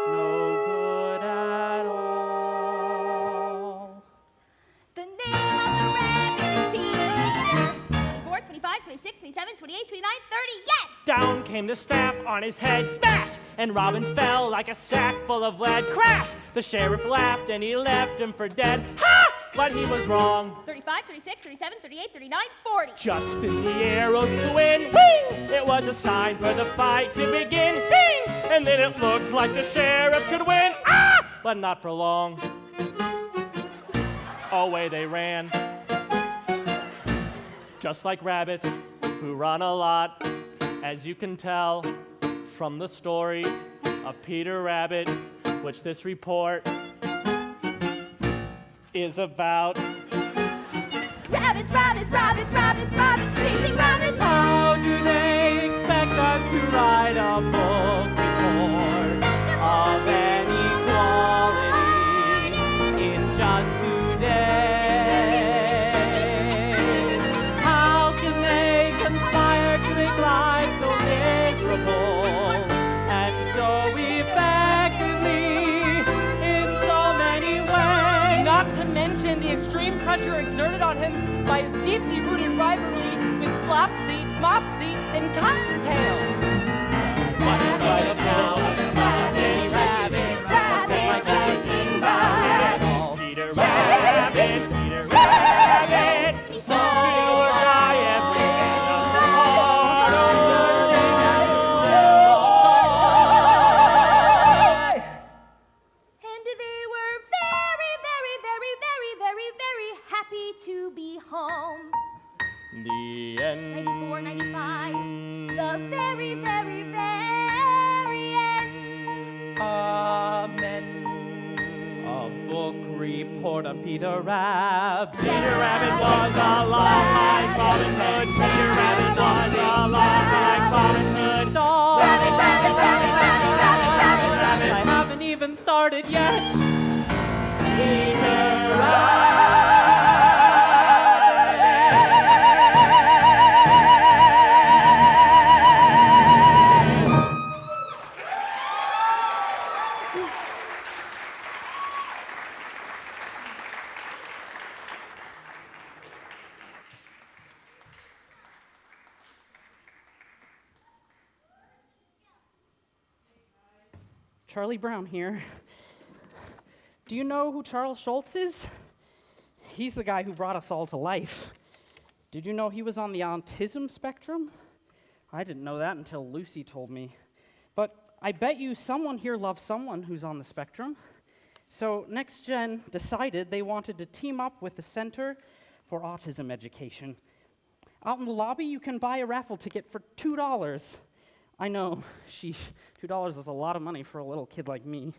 no good at all. The name of the rabbit is Peter. 24, 25, 26, 27, 28, 29, 30. Yes! Down came the staff on his head, smash! And Robin fell like a sack full of lead, crash! The sheriff laughed and he left him for dead. Ha! but he was wrong. 35, 36, 37, 38, 39, 40. Just then the arrows flew in, wing! It was a sign for the fight to begin, ding! And then it looked like the sheriff could win, ah! But not for long. Away they ran. Just like rabbits who run a lot, as you can tell from the story of Peter Rabbit, which this report is about. Rabbits, rabbits, rabbits, rabbits, rabbits, chasing rabbits. How do they expect us to write a book report of inequality in just 2 days? How can they conspire to make life so miserable and so effectively in so many ways? Not to mention the extreme pressure exerted on him by his deeply rooted rivalry with Flopsy, Mopsy, and Cottontail. What is right of now? Many rabbits, like dancing by. Peter Rabbit, Peter Rabbit, so or die every end of the And they were very, very, very, very, very, very happy to be home. The end. 94, 95, the very, very, very end. Amen. A book report of Peter Rabbit. Peter Rabbit was a lot like Robin Hood. Peter Rabbit was a lot like Robin Hood. Rabbit, rabbit, rabbit, rabbit, rabbit, rabbit, rabbit. I haven't even started yet. Peter Rabbit. Charlie Brown here. Do you know who Charles Schultz is? He's the guy who brought us all to life. Did you know he was on the autism spectrum? I didn't know that until Lucy told me. But I bet you someone here loves someone who's on the spectrum. So Next Gen decided they wanted to team up with the Center for Autism Education. Out in the lobby, you can buy a raffle ticket for $2. I know, sheesh, $2 is a lot of money for a little kid like me.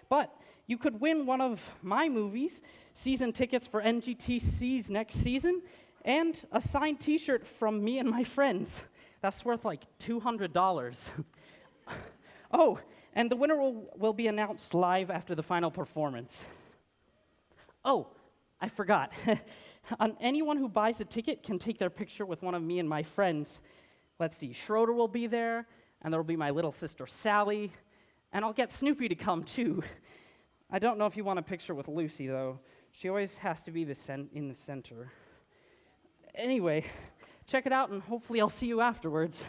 But you could win one of my movies, season tickets for NGTC's next season, and a signed t-shirt from me and my friends. That's worth like $200. Oh, and the winner will be announced live after the final performance. Oh, I forgot. Anyone who buys a ticket can take their picture with one of me and my friends. Let's see, Schroeder will be there, and there will be my little sister Sally, and I'll get Snoopy to come too. I don't know if you want a picture with Lucy, though. She always has to be in the center. Anyway, check it out, and hopefully I'll see you afterwards.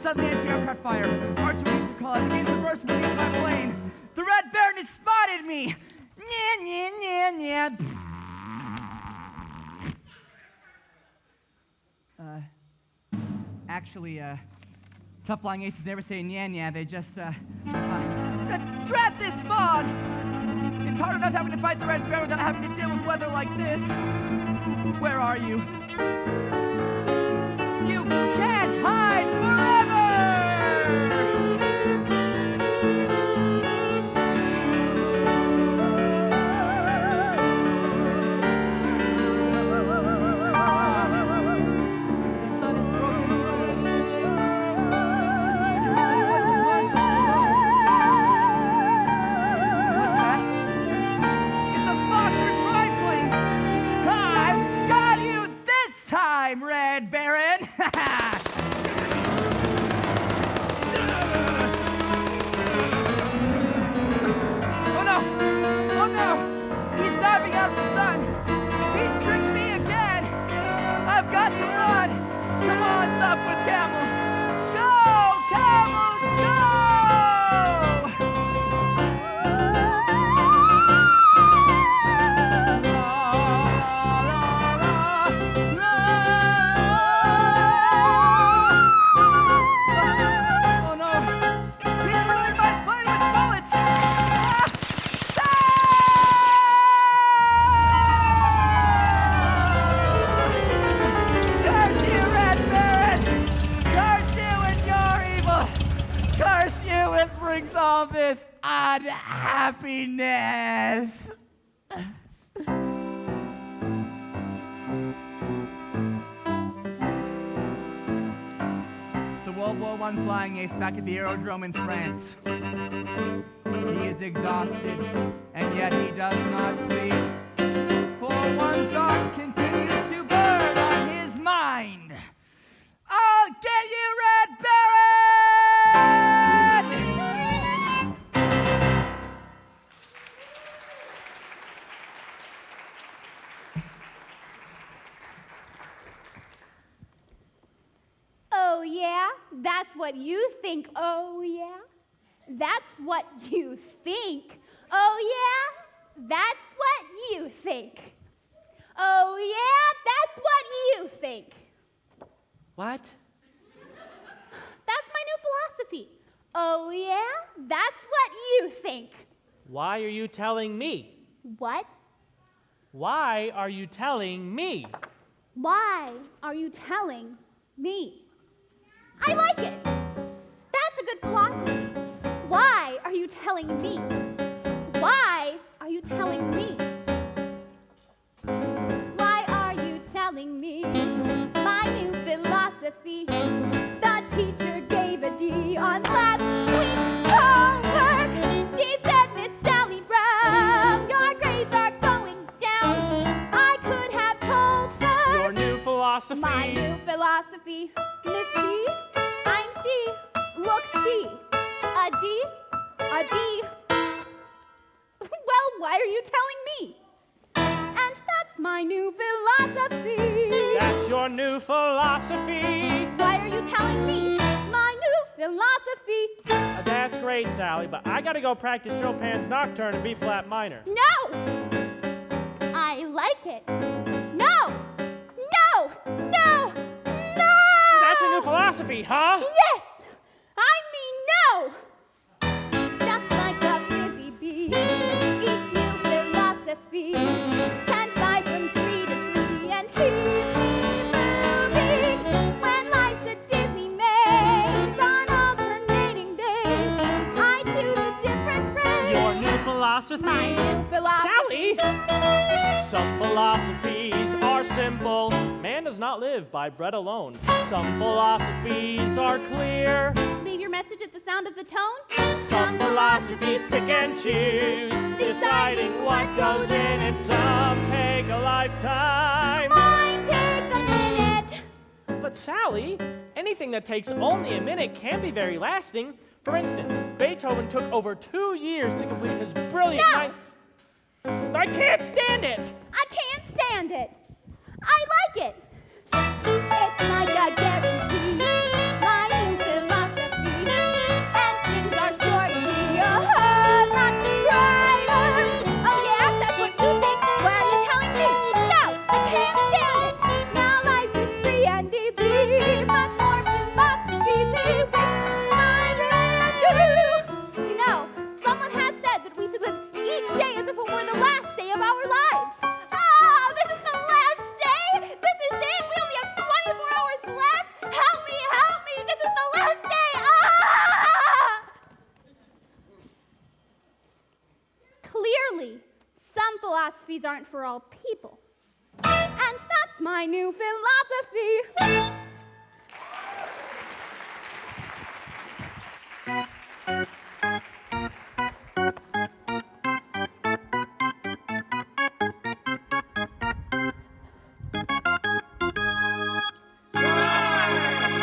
Suddenly, anti-aircraft fire. Artillery calls against the first moving my plane. The Red Baron has spotted me. Nya, nya, nya, nya. Actually, tough flying aces never say nya, nya. They just, drat this fog! It's hard enough having to fight the Red Baron without having to deal with weather like this. Where are you? You can't hide forever! this unhappiness. The World War I flying ace back at the aerodrome in France. He is exhausted, and yet he does not sleep. For one thought continues to burn on his mind. I'll get you, Red Baron! Oh, yeah? That's what you think, oh, yeah? That's what you think. Oh, yeah? That's what you think. Oh, yeah? That's what you think. What? That's my new philosophy. Oh, yeah? That's what you think. Why are you telling me? What? Why are you telling me? Why are you telling me? I like it. That's a good philosophy. Why are you telling me? Why are you telling me? Why are you telling me my new philosophy? The teacher gave a D on last week's homework. She said, Miss Sally Brown, your grades are going down. I could have told her Your new philosophy. my new philosophy. Miss D, I'm C. Look, C. A D? A D. Well, why are you telling me? And that's my new philosophy. That's your new philosophy. Why are you telling me my new philosophy? That's great, Sally, but I gotta go practice Chopin's Nocturne in B-flat minor. No! I like it. No! No! No! No! That's a new philosophy, huh? Yes! I mean no! Just like a busy bee, each new philosophy can fly from tree to tree and keep me moving. When life's a dizzy maze on alternating days, I choose a different phrase. Your new philosophy. My new philosophy. Sally! Some philosophies are simple. Man does not live by bread alone. Some philosophies are clear. Leave your message at the sound of the tone. Some philosophies pick and choose, deciding what goes in, and some take a lifetime. Mine take a minute. But Sally, anything that takes only a minute can't be very lasting. For instance, Beethoven took over 2 years to complete his brilliant No. ninth. I can't stand it! I can't stand it. I like it. It's like a guarantee. My new philosophy. And things are sure to be a whole lot brighter. Oh yeah, that's what you think. Why are you telling me? No, I can't stand it. Now life is free and easy. Much more philosophy they waste time into. You know, someone has said that we should live each day as if it were the last day of our lives. Ah, this is the last day! This is it! We only have 24 hours left! Help me! Help me! This is the last day! Ah! Clearly, some philosophies aren't for all people. And that's my new philosophy.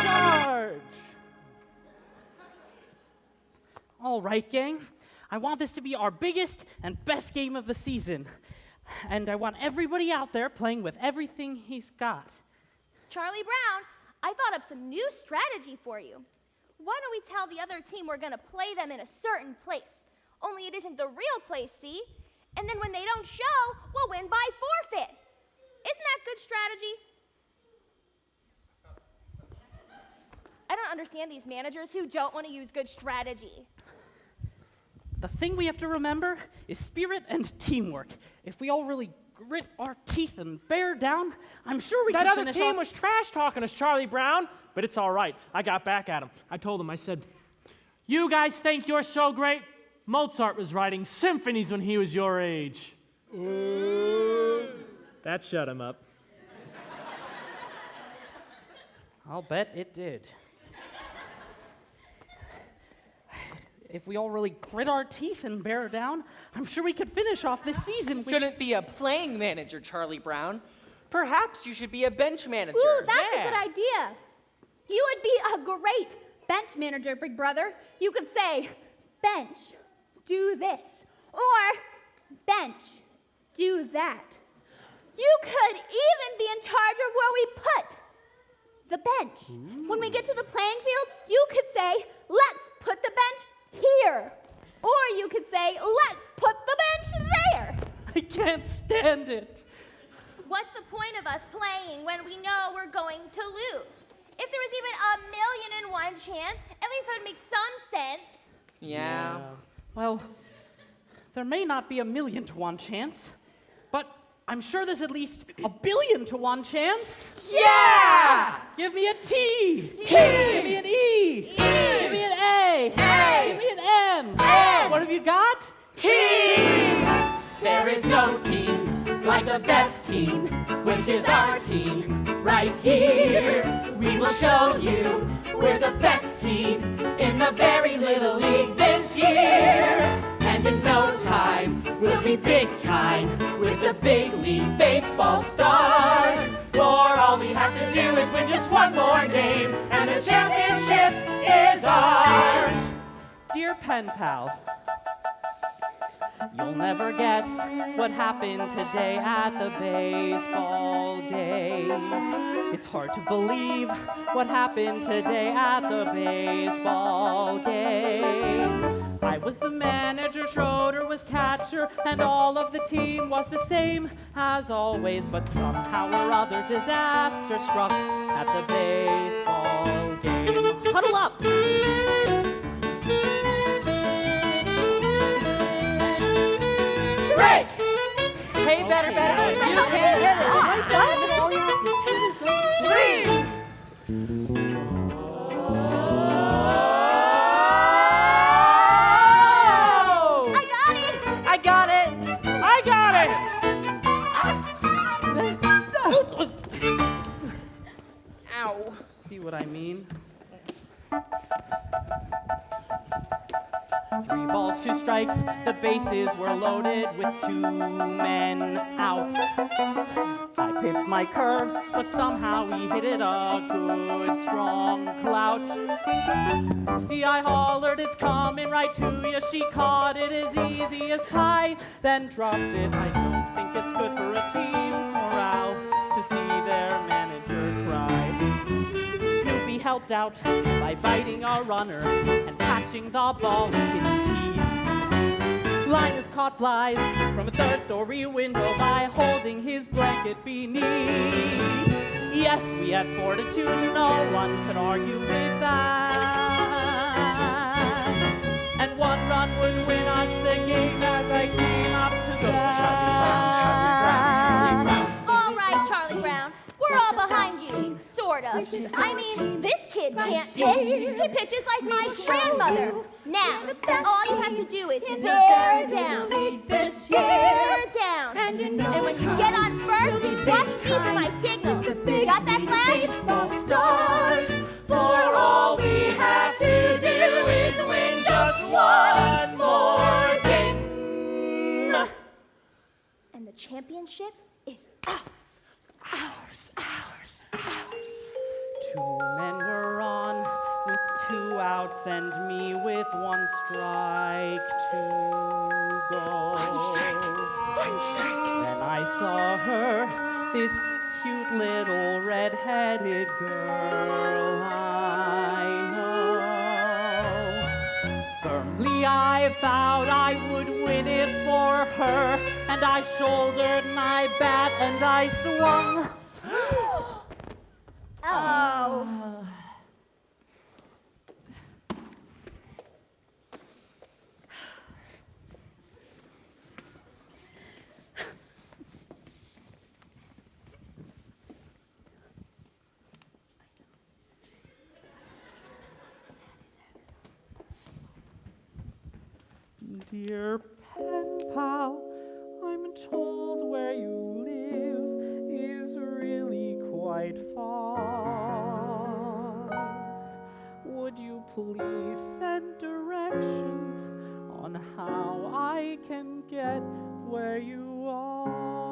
Charge! All right, gang. I want this to be our biggest and best game of the season. And I want everybody out there playing with everything he's got. Charlie Brown, I thought up some new strategy for you. Why don't we tell the other team we're going to play them in a certain place? Only it isn't the real place, see? And then when they don't show, we'll win by forfeit. Isn't that good strategy? I don't understand these managers who don't want to use good strategy. The thing we have to remember is spirit and teamwork. If we all really grit our teeth and bear down, I'm sure we That can other finish team off. was trash talking us, Charlie Brown, but it's all right. I got back at him. I told him, I said, you guys think you're so great? Mozart was writing symphonies when he was your age. That shut him up. I'll bet it did. If we all really grit our teeth and bear down, I'm sure we could finish off this season with... Shouldn't be a playing manager, Charlie Brown. Perhaps you should be a bench manager. Ooh, that's Yeah. a good idea. You would be a great bench manager, big brother. You could say, bench, do this, or bench, do that. You could even be in charge of where we put the bench. When we get to the playing field, you could say, let's put the bench here. Or you could say, let's put the bench there. I can't stand it. What's the point of us playing when we know we're going to lose? If there was even 1,000,001 chance, at least that would make some sense. Yeah. Well, there may not be 1,000,000 to 1 chance, but I'm sure there's at least 1,000,000,000 to 1 chance. Yeah! Give me a T. T. Give me an E. Give me an A. Give me an N. What have you got? Team! There is no team like the best team, which is our team right here. We will show you we're the best team in the very little league this year. And in no time, we'll be big time with the big league baseball stars. For all we have to do is win just one more game, and the championship is ours. Dear pen pal, you'll never guess what happened today at the baseball game. It's hard to believe what happened today at the baseball game. I was the manager, Schroeder was catcher, and all of the team was the same as always. But somehow or other, disaster struck at the baseball game. Huddle up! Break! Hey, better. You can hit it. All you have to do is Three! I got it! I got it! I got it! Ow. See what I mean? 3 balls, 2 strikes, the bases were loaded with 2 men out. I pitched my curve, but somehow he hit it a good, strong clout. See, I hollered, it's coming right to you. She caught it as easy as pie, then dropped it. I don't think it's good for a team's morale to see their manager cry. Snoopy helped out by biting our runner and catching the ball with his teeth. Linus caught flies from a 3rd-story window by holding his blanket beneath. Yes, we had fortitude, no one could argue with that. And 1 run would win us the game as I came up to bat. All right, Charlie Brown, we're all behind you, sort of. I mean, this kid can't pitch. He pitches like my grandmother. Now, all you have to do is bear down. Just bear down. And when you get on first, watch me for my signal. Got that flash? Baseball stars. For all we have to do is win just one more game. And the championship is ours. Ours. 2 men were on with 2 outs and me with 1 strike to go. One strike. Then I saw her, this cute little red-headed girl I know. Firmly I vowed I would win it for her, and I shouldered my bat and I swung. Oh. Dear pen pal, I'm told where you live is really quite far. Would you please send directions on how I can get where you are?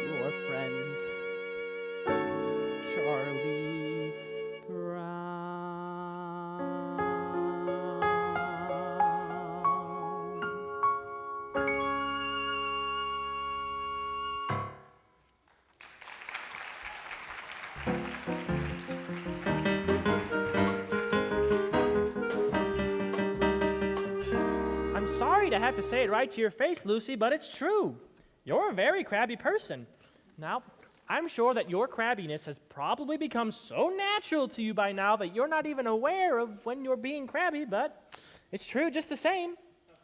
Your friend, Charlie Brown. I'm sorry to have to say it right to your face, Lucy, but it's true. You're a very crabby person. Now, I'm sure that your crabbiness has probably become so natural to you by now that you're not even aware of when you're being crabby, but it's true just the same.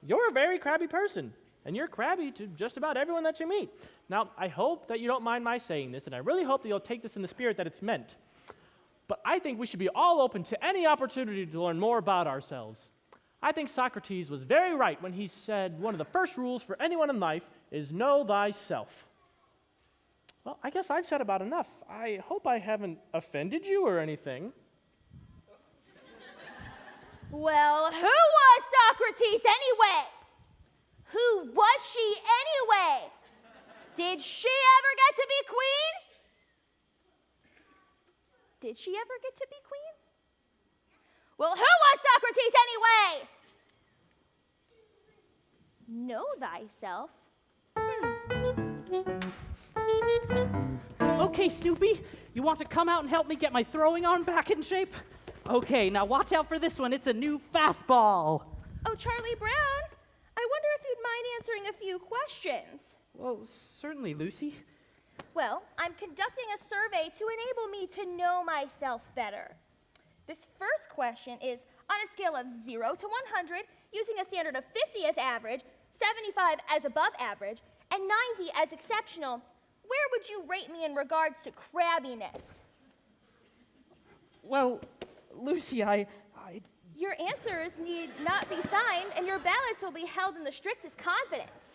You're a very crabby person, and you're crabby to just about everyone that you meet. Now, I hope that you don't mind my saying this, and I really hope that you'll take this in the spirit that it's meant. But I think we should be all open to any opportunity to learn more about ourselves. I think Socrates was very right when he said one of the first rules for anyone in life is know thyself. Well, I guess I've said about enough. I hope I haven't offended you or anything. Well, who was Socrates anyway? Who was she anyway? Did she ever get to be queen? Did she ever get to be queen? Well, who was Socrates anyway? Know thyself. Okay, Snoopy, you want to come out and help me get my throwing arm back in shape? Okay, now watch out for this one. It's a new fastball. Oh, Charlie Brown, I wonder if you'd mind answering a few questions. Well, certainly, Lucy. Well, I'm conducting a survey to enable me to know myself better. This first question is, on a scale of 0 to 100, using a standard of 50 as average, 75 as above average, and 90 as exceptional, where would you rate me in regards to crabbiness? Well, Lucy, Your answers need not be signed, and your ballots will be held in the strictest confidence.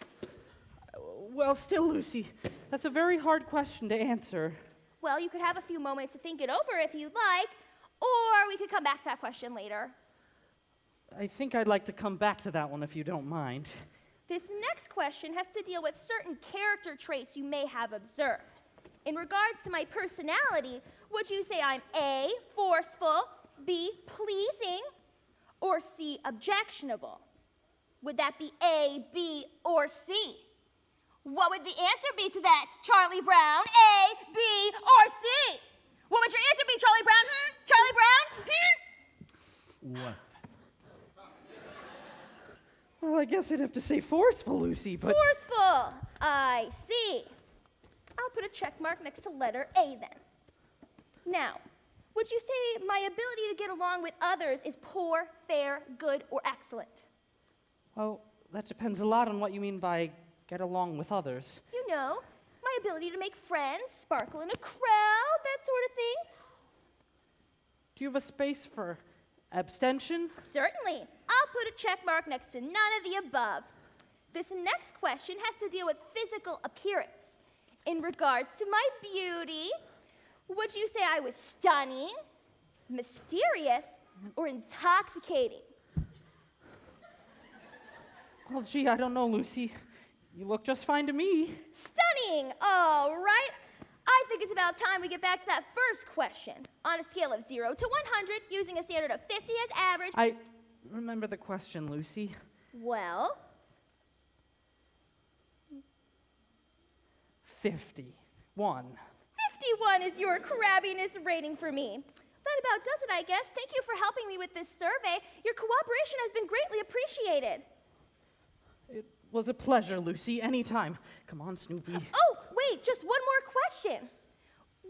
Well, still, Lucy, that's a very hard question to answer. Well, you could have a few moments to think it over if you'd like, or we could come back to that question later. I think I'd like to come back to that one if you don't mind. This next question has to deal with certain character traits you may have observed. In regards to my personality, would you say I'm A, forceful, B, pleasing, or C, objectionable? Would that be A, B, or C? What would the answer be to that, Charlie Brown? A, B, or C? What would your answer be, Charlie Brown? Charlie Brown? What? Well, I guess I'd have to say forceful, Lucy, but... Forceful. I see. I'll put a check mark next to letter A then. Now, would you say my ability to get along with others is poor, fair, good, or excellent? Well, that depends a lot on what you mean by get along with others. You know, my ability to make friends, sparkle in a crowd, that sort of thing. Do you have a space for abstention? Certainly. I'll put a check mark next to none of the above. This next question has to deal with physical appearance. In regards to my beauty, would you say I was stunning, mysterious, or intoxicating? Well, gee, I don't know, Lucy. You look just fine to me. Stunning! All right. I think it's about time we get back to that first question. On a scale of 0 to 100, using a standard of 50 as average. I remember the question, Lucy. Well, 51. 51 is your crabbiness rating for me. That about does it, I guess. Thank you for helping me with this survey. Your cooperation has been greatly appreciated. It was a pleasure, Lucy. Anytime. Come on, Snoopy. Oh, wait, just one more question.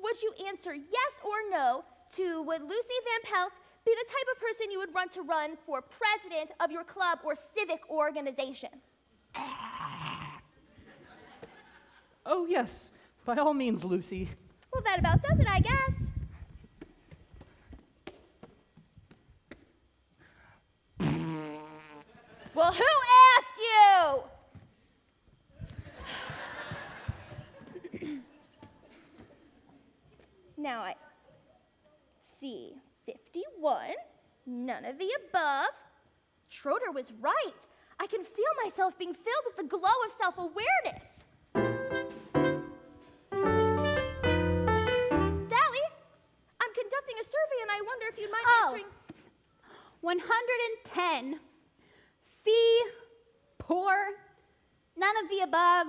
Would you answer yes or no to would Lucy Van Pelt be the type of person you would want to run for president of your club or civic organization? Oh, yes. By all means, Lucy. Well, that about does it, I guess. Well, who asked you? Now I see 51, none of the above. Schroeder was right. I can feel myself being filled with the glow of self-awareness. Sally, I'm conducting a survey and I wonder if you'd mind answering. 110. C, poor, none of the above,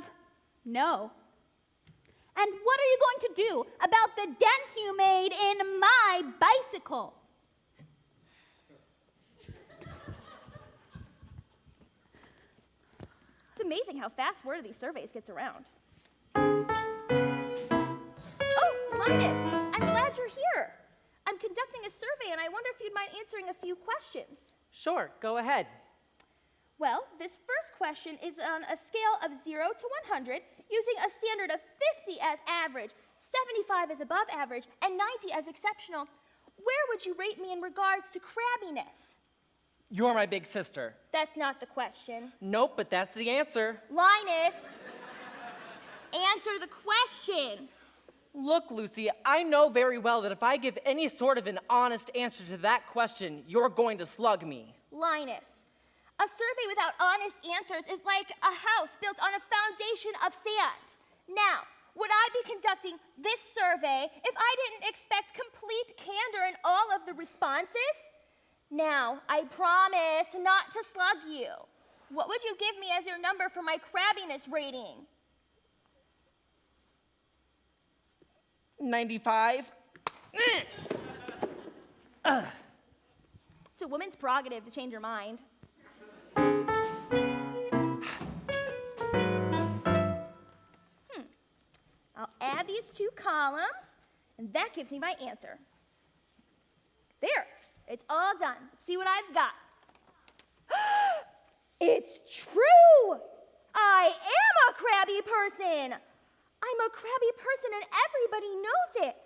no. And what are you going to do about the dent you made in my bicycle? It's amazing how fast word of these surveys gets around. Oh, Linus, I'm glad you're here. I'm conducting a survey and I wonder if you'd mind answering a few questions. Sure, go ahead. Well, this first question is on a scale of 0 to 100, using a standard of 50 as average, 75 as above average, and 90 as exceptional. Where would you rate me in regards to crabbiness? You're my big sister. That's not the question. Nope, but that's the answer. Linus, answer the question. Look, Lucy, I know very well that if I give any sort of an honest answer to that question, you're going to slug me. Linus, a survey without honest answers is like a house built on a foundation of sand. Now, would I be conducting this survey if I didn't expect complete candor in all of the responses? Now, I promise not to slug you. What would you give me as your number for my crabbiness rating? 95. It's a woman's prerogative to change her mind. I'll add these two columns, and that gives me my answer. There, it's all done. Let's see what I've got. It's true! I am a crabby person! I'm a crabby person and everybody knows it.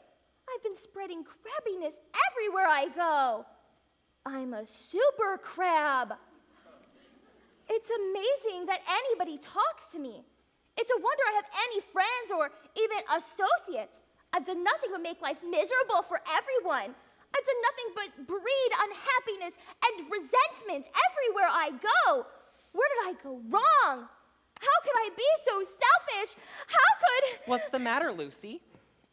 I've been spreading crabbiness everywhere I go. I'm a super crab. It's amazing that anybody talks to me. It's a wonder I have any friends or even associates. I've done nothing but make life miserable for everyone. I've done nothing but breed unhappiness and resentment everywhere I go. Where did I go wrong? How could I be so selfish? How could... What's the matter, Lucy?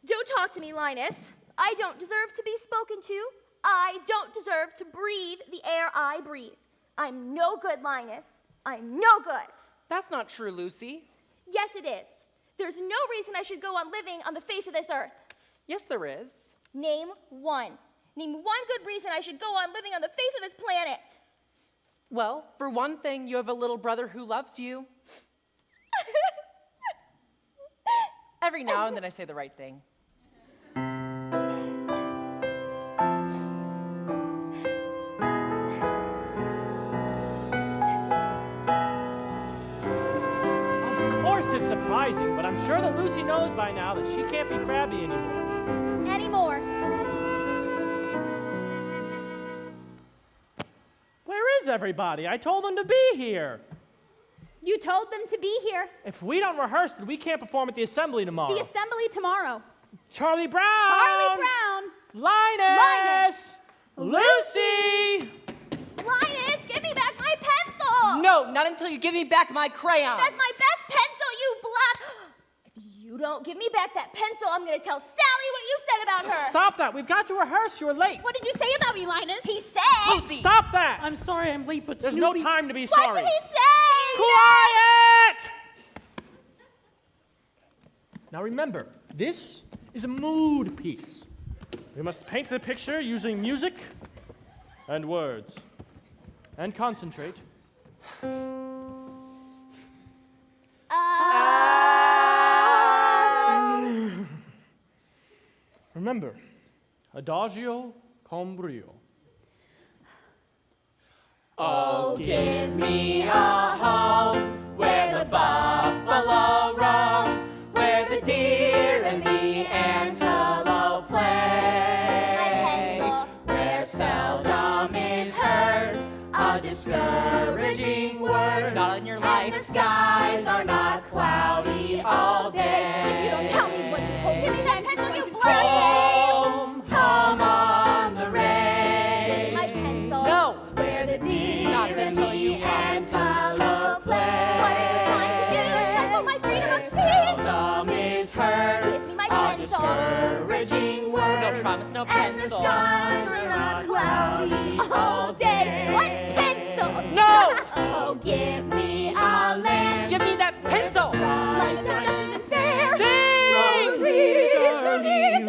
Don't talk to me, Linus. I don't deserve to be spoken to. I don't deserve to breathe the air I breathe. I'm no good, Linus. I'm no good. That's not true, Lucy. Yes, it is. There's no reason I should go on living on the face of this earth. Yes, there is. Name one. Name one good reason I should go on living on the face of this planet. Well, for one thing, you have a little brother who loves you. Every now and then I say the right thing. Of course it's surprising, but I'm sure that Lucy knows by now that she can't be crabby anymore. Anymore. Where is everybody? I told them to be here. You told them to be here. If we don't rehearse, then we can't perform at the assembly tomorrow. The assembly tomorrow. Charlie Brown! Charlie Brown! Linus! Lucy! Linus, give me back my pencil! No, not until you give me back my crayons. That's my best pencil, you blood! If you don't give me back that pencil, I'm gonna tell Sally what you said about her. Stop that. We've got to rehearse. You're late. What did you say about me, Linus? He said... Lucy! Stop that. I'm sorry I'm late, but There's no Snoopy... time to be What sorry. did he say? Quiet! Now remember, this is a mood piece. We must paint the picture using music and words. And concentrate. Remember, adagio con brio. Oh, give me a home where the buffalo roam, where the deer and the antelope play, My pencil. where seldom is heard a a discouraging word. Not in your And life. the skies are not cloudy all day. If you don't tell me what you told Give me me, that pencil, you blurry. Home, home on the range. My pencil. No! Where the deer Not until you and promise not to Papa play. What are you trying to do? Stifle my freedom of speech. Seldom is heard Give me my a pencil. discouraging word. No promise, no And the pencil. skies are not cloudy all day. What pencil? No! Oh, give me a lamp. Give me that pencil! Linus and Justice and Fair.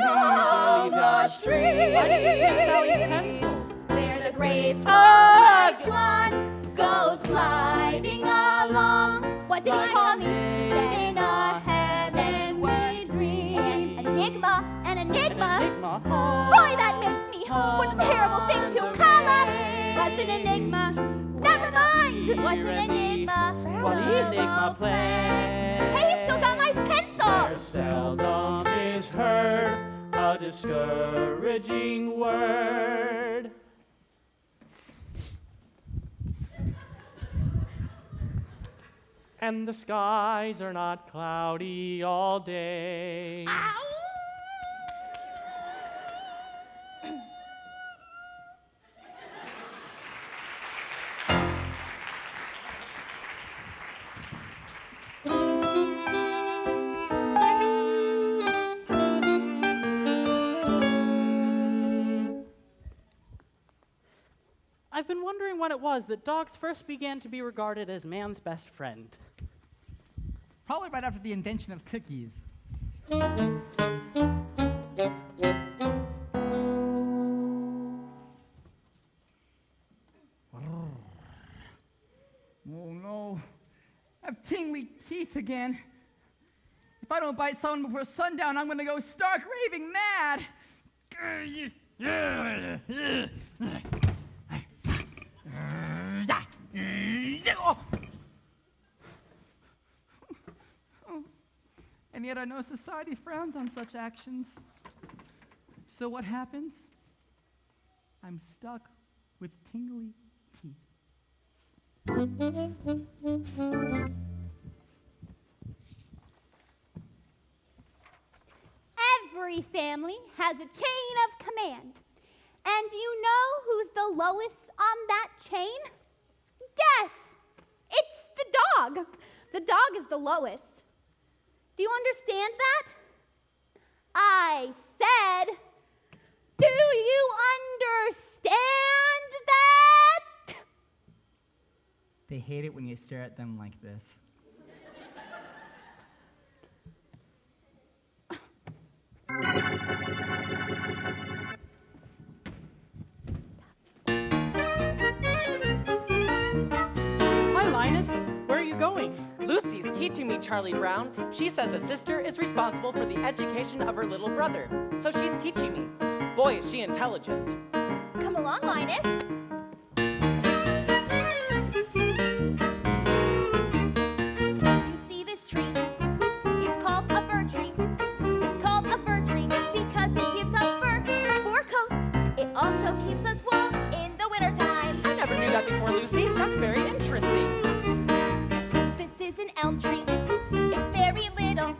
on the street. Why did you take Sally's pencil? Where the grapes Ugh! one goes gliding along. What did he call me? In a heavenly dream. Enigma. An enigma? Enigma. Boy, that makes me. What a terrible thing to come up. What's an enigma? Never mind. What's an enigma? What the enigma play? Hey, you still got my pencil. Seldom is heard a discouraging word. And the skies are not cloudy all day. I've been wondering when it was that dogs first began to be regarded as man's best friend. Probably right after the invention of cookies. Oh no, I have tingly teeth again. If I don't bite someone before sundown, I'm gonna go stark raving mad. And yet I know society frowns on such actions. So what happens? I'm stuck with tingly teeth. Every family has a chain of command. And do you know who's the lowest on that chain? Guess! It's the dog. The dog is the lowest. Do you understand that? I said, do you understand that? They hate it when you stare at them like this. Hi, Linus. Where are you going? Lucy's teaching me Charlie Brown. She says a sister is responsible for the education of her little brother. So she's teaching me. Boy, is she intelligent. Come along, Linus. You see this tree? It's called a fir tree. It's called a fir tree because it gives us fur, 4 coats. It also keeps us wool in the wintertime. I never knew that before, Lucy. That's very interesting. This is an elm tree. It's very little,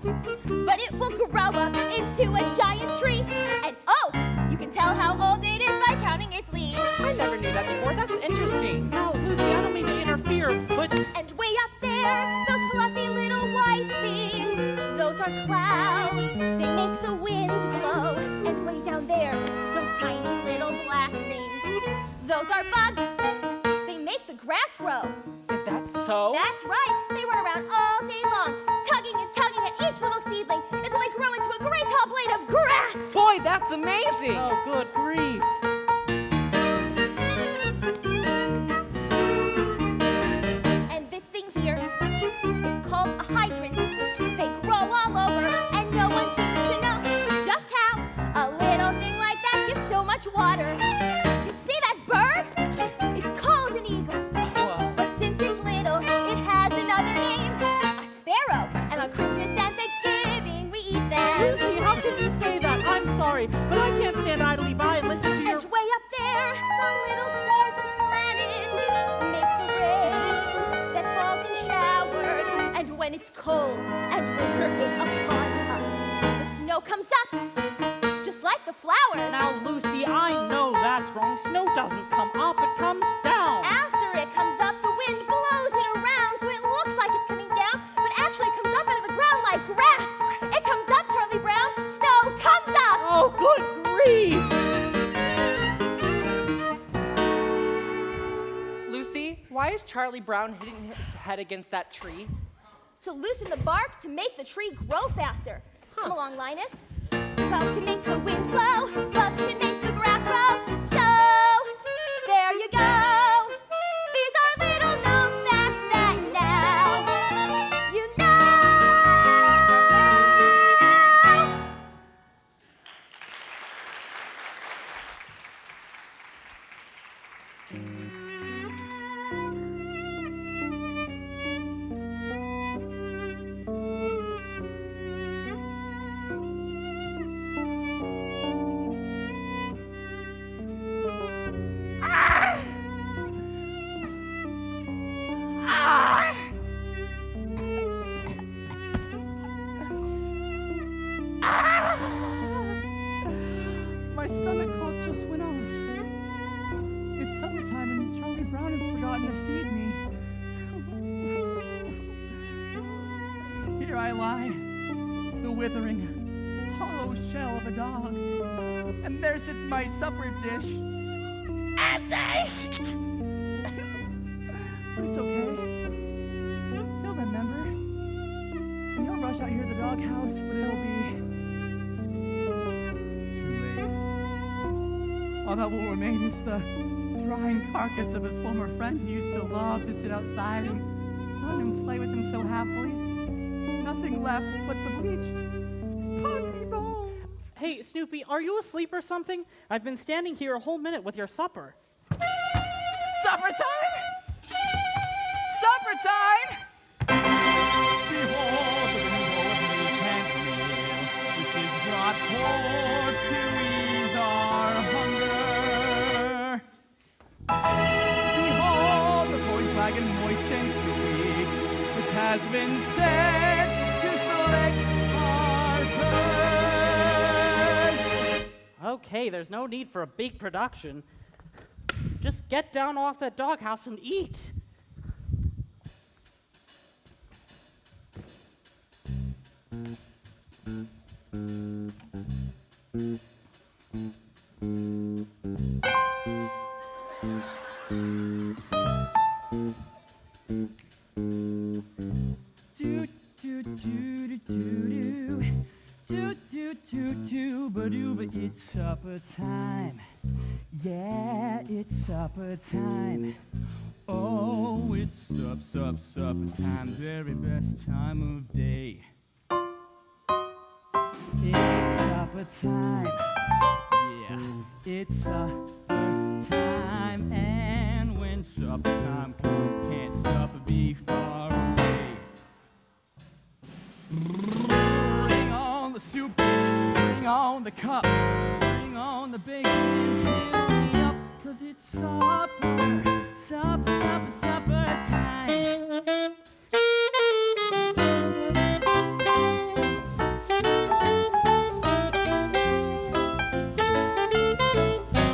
but it will grow up into a giant tree. And oh, you can tell how old it is by counting its leaves. I never knew that before. That's interesting. Now, Lucy, I don't mean to interfere, but And way up there, those fluffy little white things, those are clouds. They make the wind blow. And way down there, those tiny little black things, those are bugs. They make the grass grow. Is that so? That's right. They run around all day long, tugging and tugging at each little seedling until they grow into a great tall blade of grass. Boy, that's amazing. oh, good grief. And this thing here, it's called a hydrant. They grow all over, and no one seems to know just how a little thing like that gives so much water. You see that bird? It's called an eagle. Whoa. But since it's little, it has another name, a sparrow. And on Christmas and Thanksgiving, we eat them. Lucy, how can you say that? I'm sorry, but I can't stand idly by and listen to your... And comes up, just like the flowers. Now, Lucy, I know that's wrong. Snow doesn't come up, it comes down. After it comes up, the wind blows it around, so it looks like it's coming down, but actually it comes up out of the ground like grass. It comes up, Charlie Brown. Snow comes up. Oh, good grief! Lucy, why is Charlie Brown hitting his head against that tree? To loosen the bark to make the tree grow faster. Come along, Linus. Clouds can make the wind blow, clouds can make the grass grow. So, there you go. These are little known facts that now you know. My stomach clock just went off. It's summertime and Charlie Brown has forgotten to feed me. Here I lie, the withering, hollow shell of a dog. And there sits my supper dish. Empty! But it's okay. He'll remember. And he'll rush out here to the doghouse, but it'll be too late. All that will remain is the drying carcass of his former friend who used to love to sit outside and run and play with him so happily. Nothing left but the bleached puggy bones. Hey, Snoopy, are you asleep or something? I've been standing here a whole minute with your supper. Supper time! Supper time! Behold the golden candle, which is brought forth to ease our hunger. Behold the boy flagon moist and sweet, which has been sent to select our birds. Okay, there's no need for a big production. Just get down off that doghouse and eat. Do do do do do do do do do ba do ba. It's supper time. Yeah, it's supper time. Oh, it's supper time. Very best time of day. It's supper time. Yeah, it's supper time. And when supper time comes, can't supper be far away. Bring on the soup dish, bring on the cup, bring on the bacon, fill me up, 'cause it's supper, supper, supper, supper time.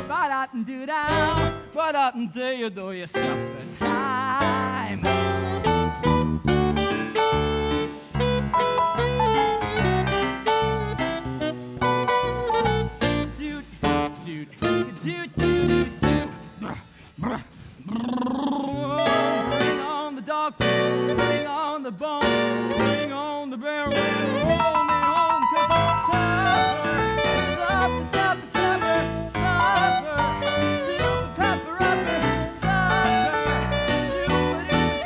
Ba-da-dum-doo-dow, ba-da-dum-doo-doo, it's supper time. Bring on the dog, bring on the bone, bring on the barrel, roll me home, 'cause it's supper, supper, supper, supper, super pepper upper, supper,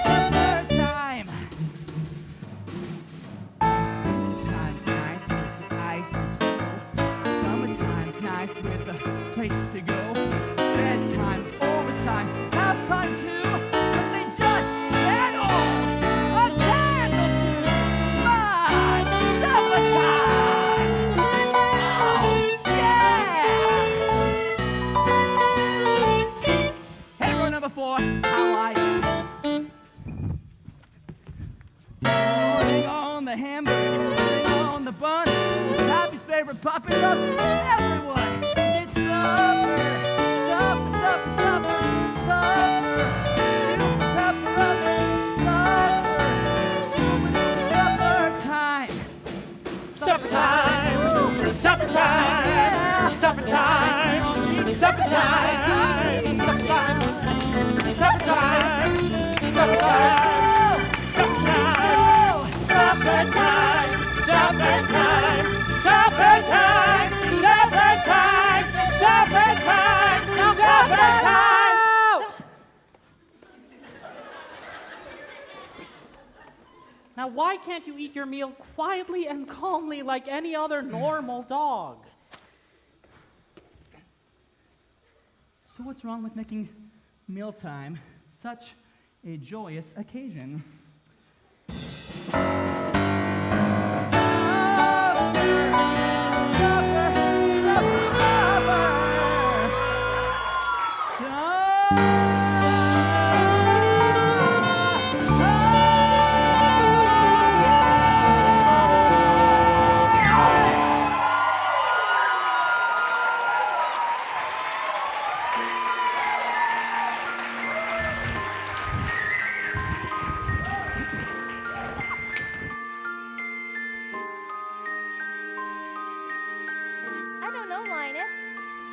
super time. Summertime's nice with the ice and snow. Summertime's nice with the place to go. Bedtime, overtime, half time too. But they just get on a candle to my summertime. Oh yeah! Hey, rule number 4, how I am. Putting on the hamburger, putting on the bun, happy favorite puppy loves everyone. It's supper, supper, supper, supper, supper. Little puppy loves supper, supper time. Supper time! Supper time! Supper time! Supper time! Supper time! Supper time! Supper time! Supper time! Supper time! Supper time! Supper time! Supper time! Supper time! Supper time! Now, why can't you eat your meal quietly and calmly like any other normal dog? So what's wrong with making mealtime such a joyous occasion? I don't know, Linus.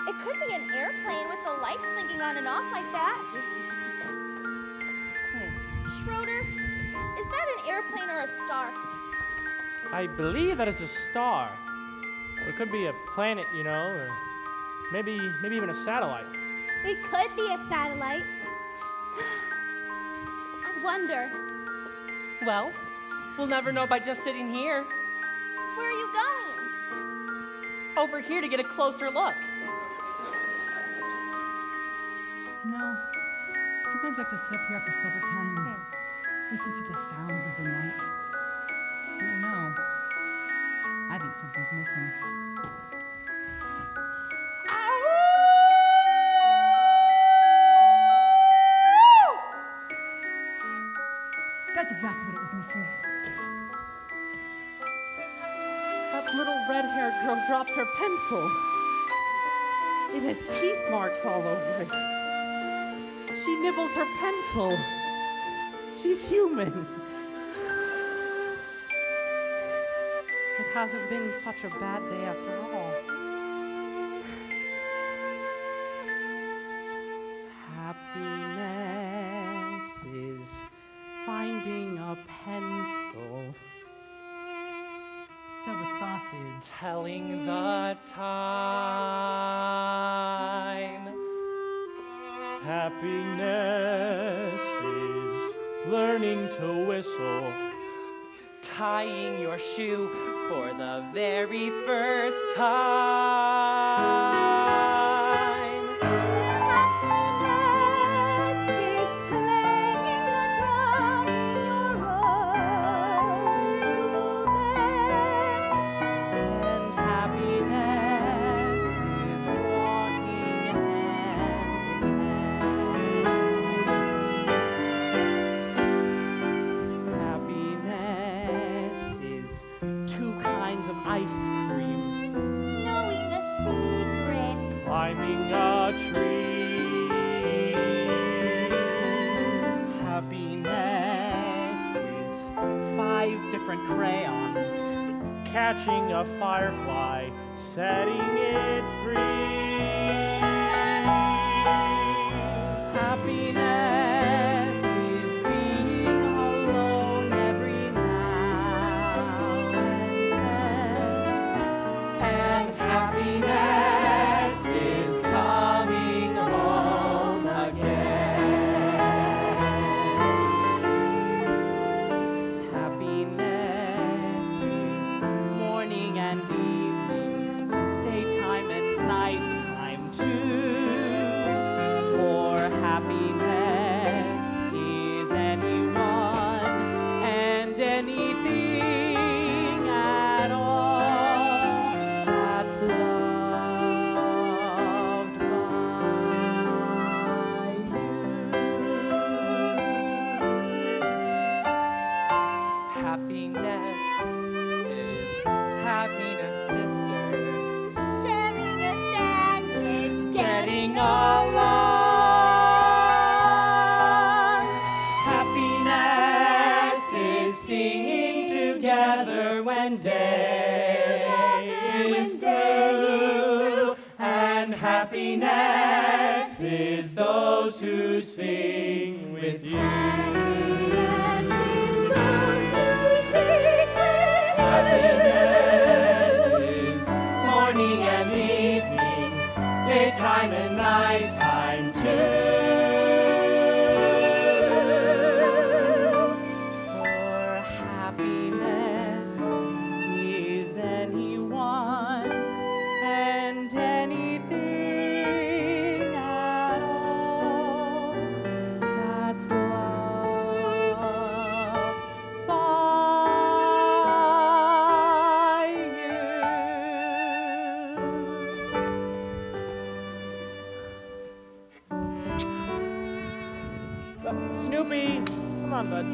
It could be an airplane with the lights blinking on and off like that. Schroeder, is that an airplane or a star? I believe that it's a star. Or it could be a planet, you know, or maybe even a satellite. It could be a satellite. I wonder. Well, we'll never know by just sitting here. Where are you going? Over here to get a closer look. No. Sometimes I have to sit up here after supper time and listen to the sounds of the night. I don't know. I think something's missing. That's exactly what it was missing. That little red-haired girl dropped her pencil. It has teeth marks all over it. She nibbles her pencil. She's human. It hasn't been such a bad day after all. Happiness is finding a pencil. So with sausage. Telling the time. Happiness is learning to whistle. Tying your shoe for the very first time. Happiness is playing the drum in your own bed. And happiness is walking Happiness is 2 kinds of ice cream. Knowing a secret. Climbing a tree. Happiness is 5 different crayons. Catching a firefly, setting it free. Happiness is being alone every now And happiness is coming home again. Happiness is morning and evening, daytime and nighttime too. For happiness and day is through, and happiness is those who sing with you. Happiness is morning and evening, daytime and nighttime too. For happiness is anyone and anything at all that's loved by Snoopy, come on, bud.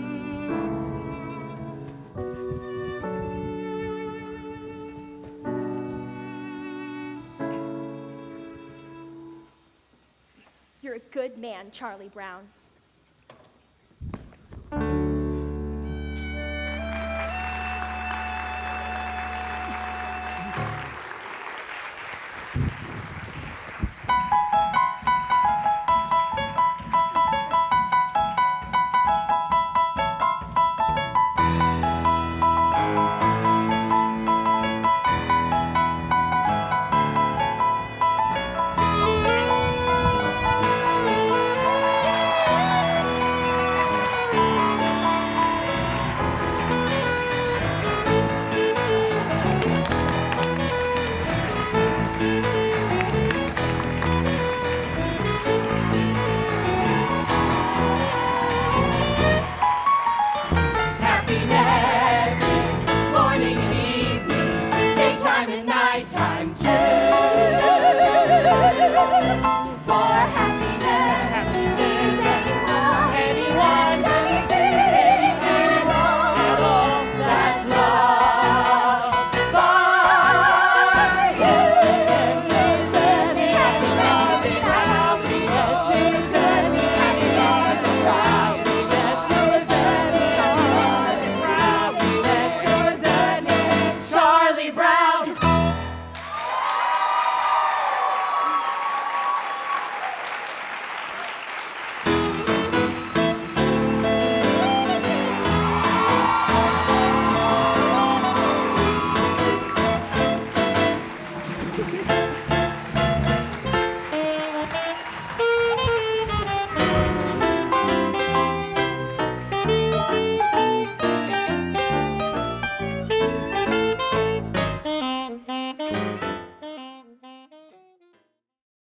You're a good man, Charlie Brown.